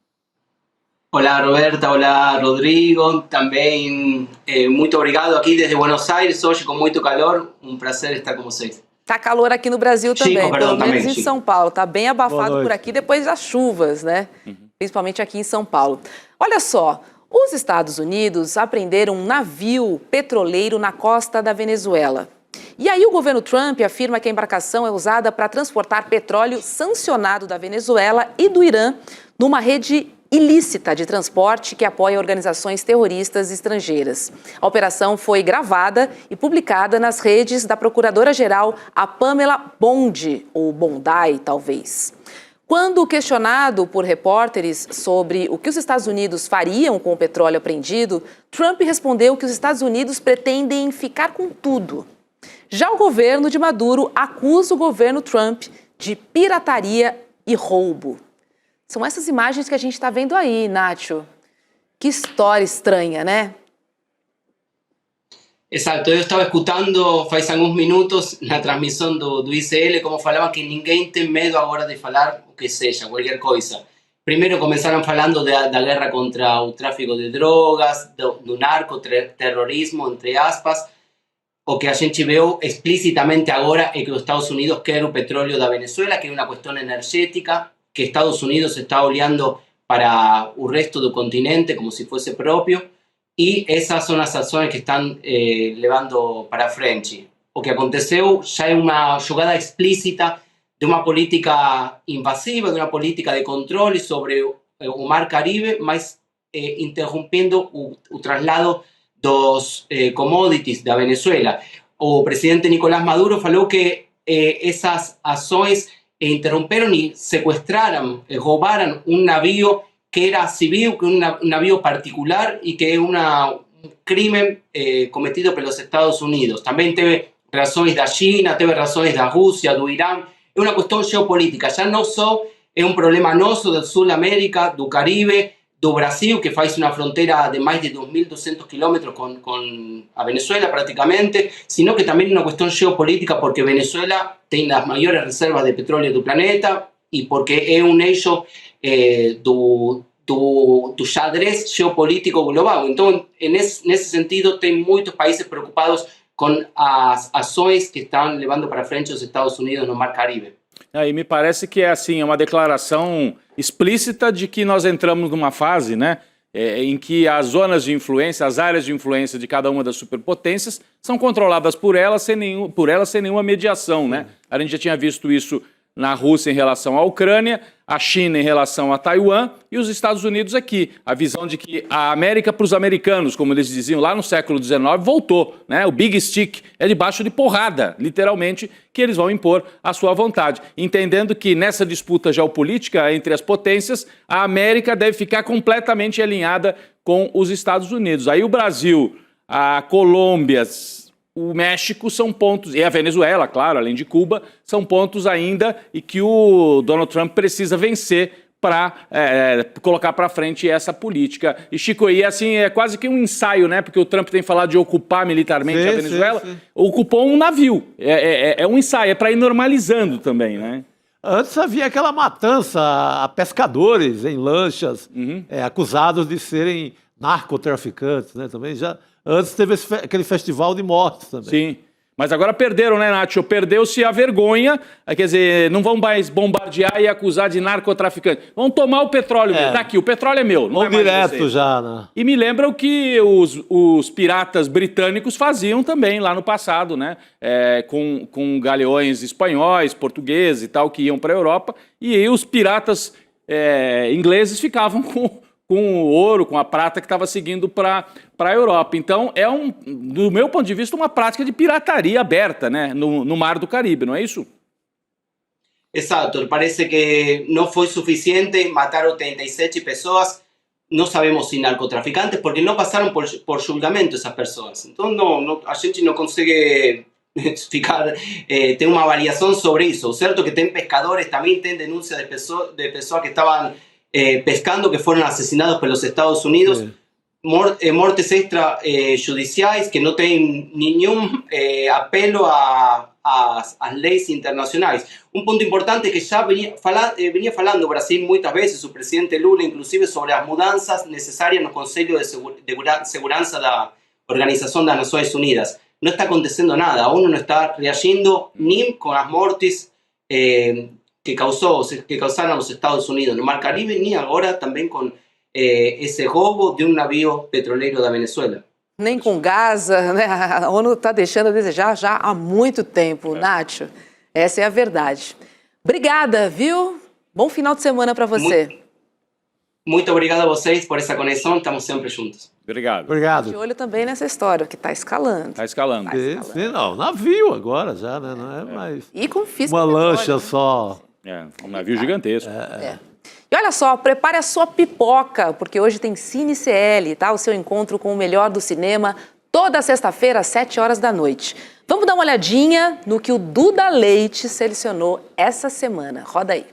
Olá, Roberta, olá, Rodrigo, também muito obrigado aqui desde Buenos Aires, hoje com muito calor, um prazer estar com vocês. Tá calor aqui no Brasil também, Chico, pelo menos em Chico. São Paulo, tá bem abafado por aqui depois das chuvas, né? Principalmente aqui em São Paulo. Olha só, os Estados Unidos apreenderam um navio petroleiro na costa da Venezuela. E aí o governo Trump afirma que a embarcação é usada para transportar petróleo sancionado da Venezuela e do Irã numa rede ilícita de transporte que apoia organizações terroristas estrangeiras. A operação foi gravada e publicada nas redes da procuradora-geral, a Pamela Bondi, ou Bondi, talvez. Quando questionado por repórteres sobre o que os Estados Unidos fariam com o petróleo apreendido, Trump respondeu que os Estados Unidos pretendem ficar com tudo. Já o governo de Maduro acusa o governo Trump de pirataria e roubo. São essas imagens que a gente está vendo aí, Nacho. Que história estranha, né? Exato, eu estava escutando faz alguns minutos na transmissão do ICL como falavam que ninguém tem medo agora de falar o que seja, qualquer coisa. Primeiro começaram falando da guerra contra o tráfico de drogas, do narcoterrorismo, entre aspas. O que a gente viu explicitamente agora é que os Estados Unidos querem o petróleo da Venezuela, que é uma questão energética, que Estados Unidos está olhando para o resto do continente como se fosse próprio, e essas são as ações que estão levando para frente. O que aconteceu já é uma jogada explícita de uma política invasiva, de uma política de controle sobre o Mar Caribe, mas interrompendo o traslado dos commodities da Venezuela. O presidente Nicolás Maduro falou que essas ações interromperam y secuestraron, robaron un navío que era civil, que un navío particular y que es crimen cometido por los Estados Unidos. También teve razões da China, teve razões da Rússia, do Irã. É uma questão geopolítica. Já não só é um problema nosso do Sul América, do Caribe, do Brasil, que faz uma fronteira de mais de 2.200 quilômetros com a Venezuela praticamente, sino que também é uma questão geopolítica porque Venezuela tem as maiores reservas de petróleo do planeta e porque é um eixo do xadrez geopolítico global. Então, nesse sentido, tem muitos países preocupados com as ações que estão levando para frente os Estados Unidos no Mar Caribe. E me parece que é uma declaração explícita de que nós entramos numa fase, né, em que as zonas de influência, as áreas de influência de cada uma das superpotências são controladas por elas sem nenhuma mediação, né? A gente já tinha visto isso na Rússia em relação à Ucrânia, a China em relação a Taiwan e os Estados Unidos aqui. A visão de que a América para os americanos, como eles diziam lá no século XIX, voltou, né? O Big Stick é debaixo de porrada, literalmente, que eles vão impor a sua vontade. Entendendo que nessa disputa geopolítica entre as potências, a América deve ficar completamente alinhada com os Estados Unidos. Aí o Brasil, a Colômbia, o México são pontos, e a Venezuela, claro, além de Cuba, são pontos ainda e que o Donald Trump precisa vencer para colocar para frente essa política. E, Chico, e assim, é quase que um ensaio, né? Porque o Trump tem falado de ocupar militarmente a Venezuela, ocupou um navio. É um ensaio, é para ir normalizando também, né? Antes havia aquela matança a pescadores em lanchas, acusados de serem narcotraficantes, né? Também já... Antes teve aquele festival de mortes também. Sim, mas agora perderam, né, Nacho? Perdeu-se a vergonha, quer dizer, não vão mais bombardear e acusar de narcotraficante. Vão tomar o petróleo meu. Daqui, o petróleo é meu. Vão direto já, né? E me lembra o que os piratas britânicos faziam também lá no passado, né? Com galeões espanhóis, portugueses e tal, que iam para a Europa. E aí os piratas ingleses ficavam com o ouro, com a prata que estava seguindo para a Europa. Então, do meu ponto de vista, uma prática de pirataria aberta, né, no Mar do Caribe, não é isso? Exato, parece que não foi suficiente matar 87 pessoas, não sabemos se narcotraficantes, porque não passaram por julgamento essas pessoas. Então, a gente não consegue ter uma avaliação sobre isso. O certo é que tem pescadores, também tem denúncias de pessoas que estavam pescando, que foram assassinados pelos Estados Unidos, mortes extrajudiciais que não têm nenhum apelo às leis internacionais. Um ponto importante que já vinha falando o Brasil muitas vezes, o presidente Lula, inclusive, sobre as mudanças necessárias no Conselho de Segurança da Organização das Nações Unidas. Não está acontecendo nada, a ONU não está reagindo nem com as mortes que causaram os Estados Unidos no Mar Caribe, nem agora também com esse roubo de um navio petroleiro da Venezuela. Nem com Gaza, né? A ONU está deixando a desejar já há muito tempo, Nacho. Essa é a verdade. Obrigada, viu? Bom final de semana para você. Muito obrigado a vocês por essa conexão, estamos sempre juntos. Obrigado. De olho também nessa história, que está escalando. Está escalando. Não, navio agora já, né? Não é mais e confisca uma lancha só. Um navio gigantesco. E olha só, prepare a sua pipoca, porque hoje tem Cine CL, tá? O seu encontro com o melhor do cinema, toda sexta-feira, às 7 horas da noite. Vamos dar uma olhadinha no que o Duda Leite selecionou essa semana. Roda aí.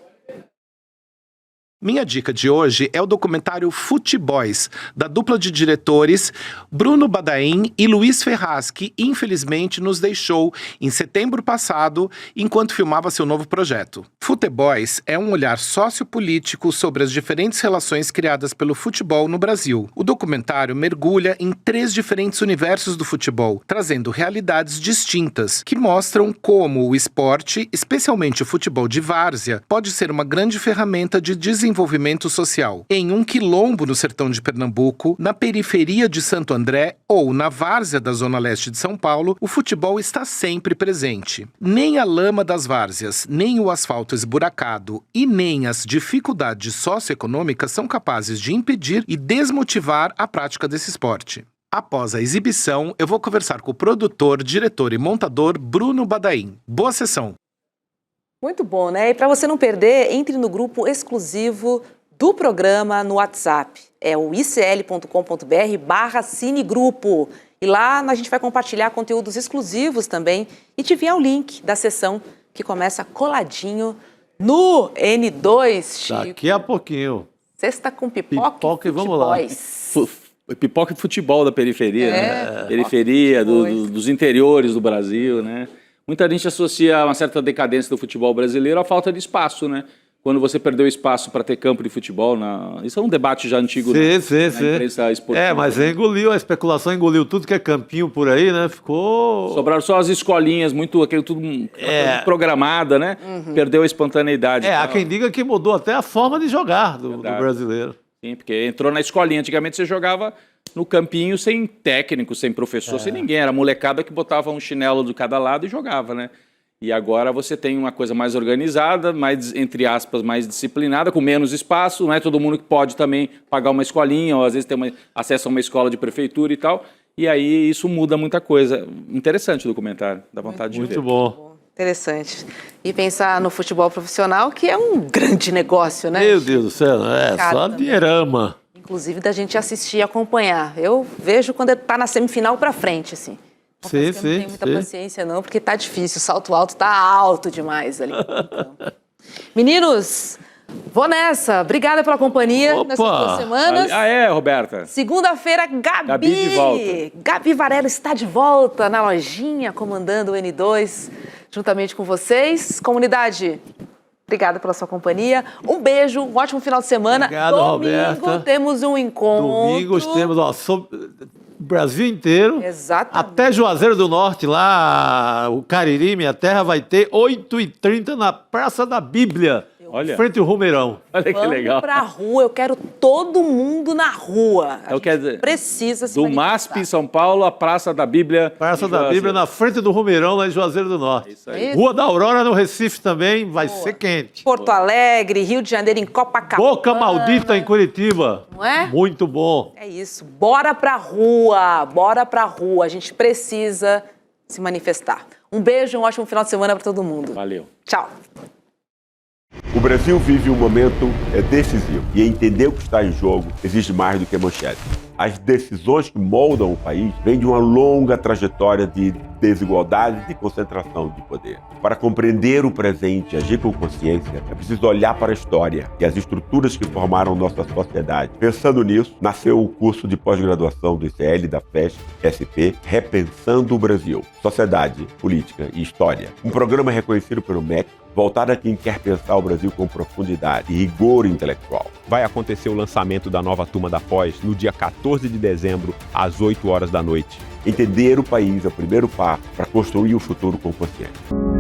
Minha dica de hoje é o documentário Futeboys, da dupla de diretores Bruno Badain e Luiz Ferraz, que infelizmente nos deixou em setembro passado, enquanto filmava seu novo projeto. Futeboys é um olhar sociopolítico sobre as diferentes relações criadas pelo futebol no Brasil. O documentário mergulha em 3 diferentes universos do futebol, trazendo realidades distintas, que mostram como o esporte, especialmente o futebol de várzea, pode ser uma grande ferramenta de desenvolvimento social. Em um quilombo no sertão de Pernambuco, na periferia de Santo André ou na várzea da zona leste de São Paulo, o futebol está sempre presente. Nem a lama das várzeas, nem o asfalto esburacado e nem as dificuldades socioeconômicas são capazes de impedir e desmotivar a prática desse esporte. Após a exibição, eu vou conversar com o produtor, diretor e montador Bruno Badain. Boa sessão! Muito bom, né? E para você não perder, entre no grupo exclusivo do programa no WhatsApp. É o icl.com.br/cinegrupo. E lá a gente vai compartilhar conteúdos exclusivos também e te enviar o link da sessão que começa coladinho no N2, Chico. Daqui a pouquinho. Sexta com pipoca e vamos lá. Pipoca e futebol da periferia, né? Periferia, dos interiores do Brasil, né? Muita gente associa uma certa decadência do futebol brasileiro à falta de espaço, né? Quando você perdeu espaço para ter campo de futebol, isso é um debate já antigo na imprensa esportiva. Mas engoliu, a especulação engoliu tudo que é campinho por aí, né? Ficou... Sobraram só as escolinhas, tudo programada, né? Perdeu a espontaneidade. Há quem diga que mudou até a forma de jogar do brasileiro. Sim, porque entrou na escolinha. Antigamente você jogava no campinho sem técnico, sem professor, sem ninguém. Era a molecada que botava um chinelo de cada lado e jogava, né? E agora você tem uma coisa mais organizada, mais, entre aspas, mais disciplinada, com menos espaço. Não é todo mundo que pode também pagar uma escolinha, ou às vezes ter acesso a uma escola de prefeitura e tal. E aí isso muda muita coisa. Interessante o documentário, dá vontade de ver. Muito bom. Interessante. E pensar no futebol profissional, que é um grande negócio, né? Meu Deus do céu, só dinheirama. Inclusive da gente assistir e acompanhar. Eu vejo quando está na semifinal para frente, assim. Não tenho muita paciência não, porque tá difícil, o salto alto tá alto demais ali. Meninos, vou nessa. Obrigada pela companhia nessas 2 semanas. Roberta. Segunda-feira, Gabi de volta. Gabi Varela está de volta na lojinha, comandando o N2, juntamente com vocês. Comunidade, obrigada pela sua companhia. Um beijo, um ótimo final de semana. Obrigado, Roberta. Domingo temos um encontro. Domingo temos, o Brasil inteiro. Exatamente. Até Juazeiro do Norte, lá, o Cariri, minha terra, vai ter 8h30 na Praça da Bíblia. Olha. Frente ao Rumeirão. Olha que legal. Vamos pra rua, eu quero todo mundo na rua. Então, quer dizer, precisa se do MASP em São Paulo, a Praça da Bíblia. Praça da Bíblia, na frente do Rumeirão, lá em Juazeiro do Norte. Isso aí. Rua da Aurora, no Recife também, vai ser quente. Porto Alegre, Rio de Janeiro, em Copacabana. Boca Maldita, em Curitiba. Não é? Muito bom. É isso. Bora pra rua, bora pra rua. A gente precisa se manifestar. Um beijo, um ótimo final de semana pra todo mundo. Valeu. Tchau. O Brasil vive um momento decisivo e entender o que está em jogo exige mais do que manchete. As decisões que moldam o país vêm de uma longa trajetória de desigualdade e concentração de poder. Para compreender o presente e agir com consciência, é preciso olhar para a história e as estruturas que formaram nossa sociedade. Pensando nisso, nasceu o curso de pós-graduação do ICL da FESC SP, Repensando o Brasil, Sociedade, Política e História. Um programa reconhecido pelo MEC, voltado a quem quer pensar o Brasil com profundidade e rigor intelectual. Vai acontecer o lançamento da nova turma da Pós no dia 14 de dezembro, às 8 horas da noite. Entender o país é o primeiro passo para construir o futuro com consciência.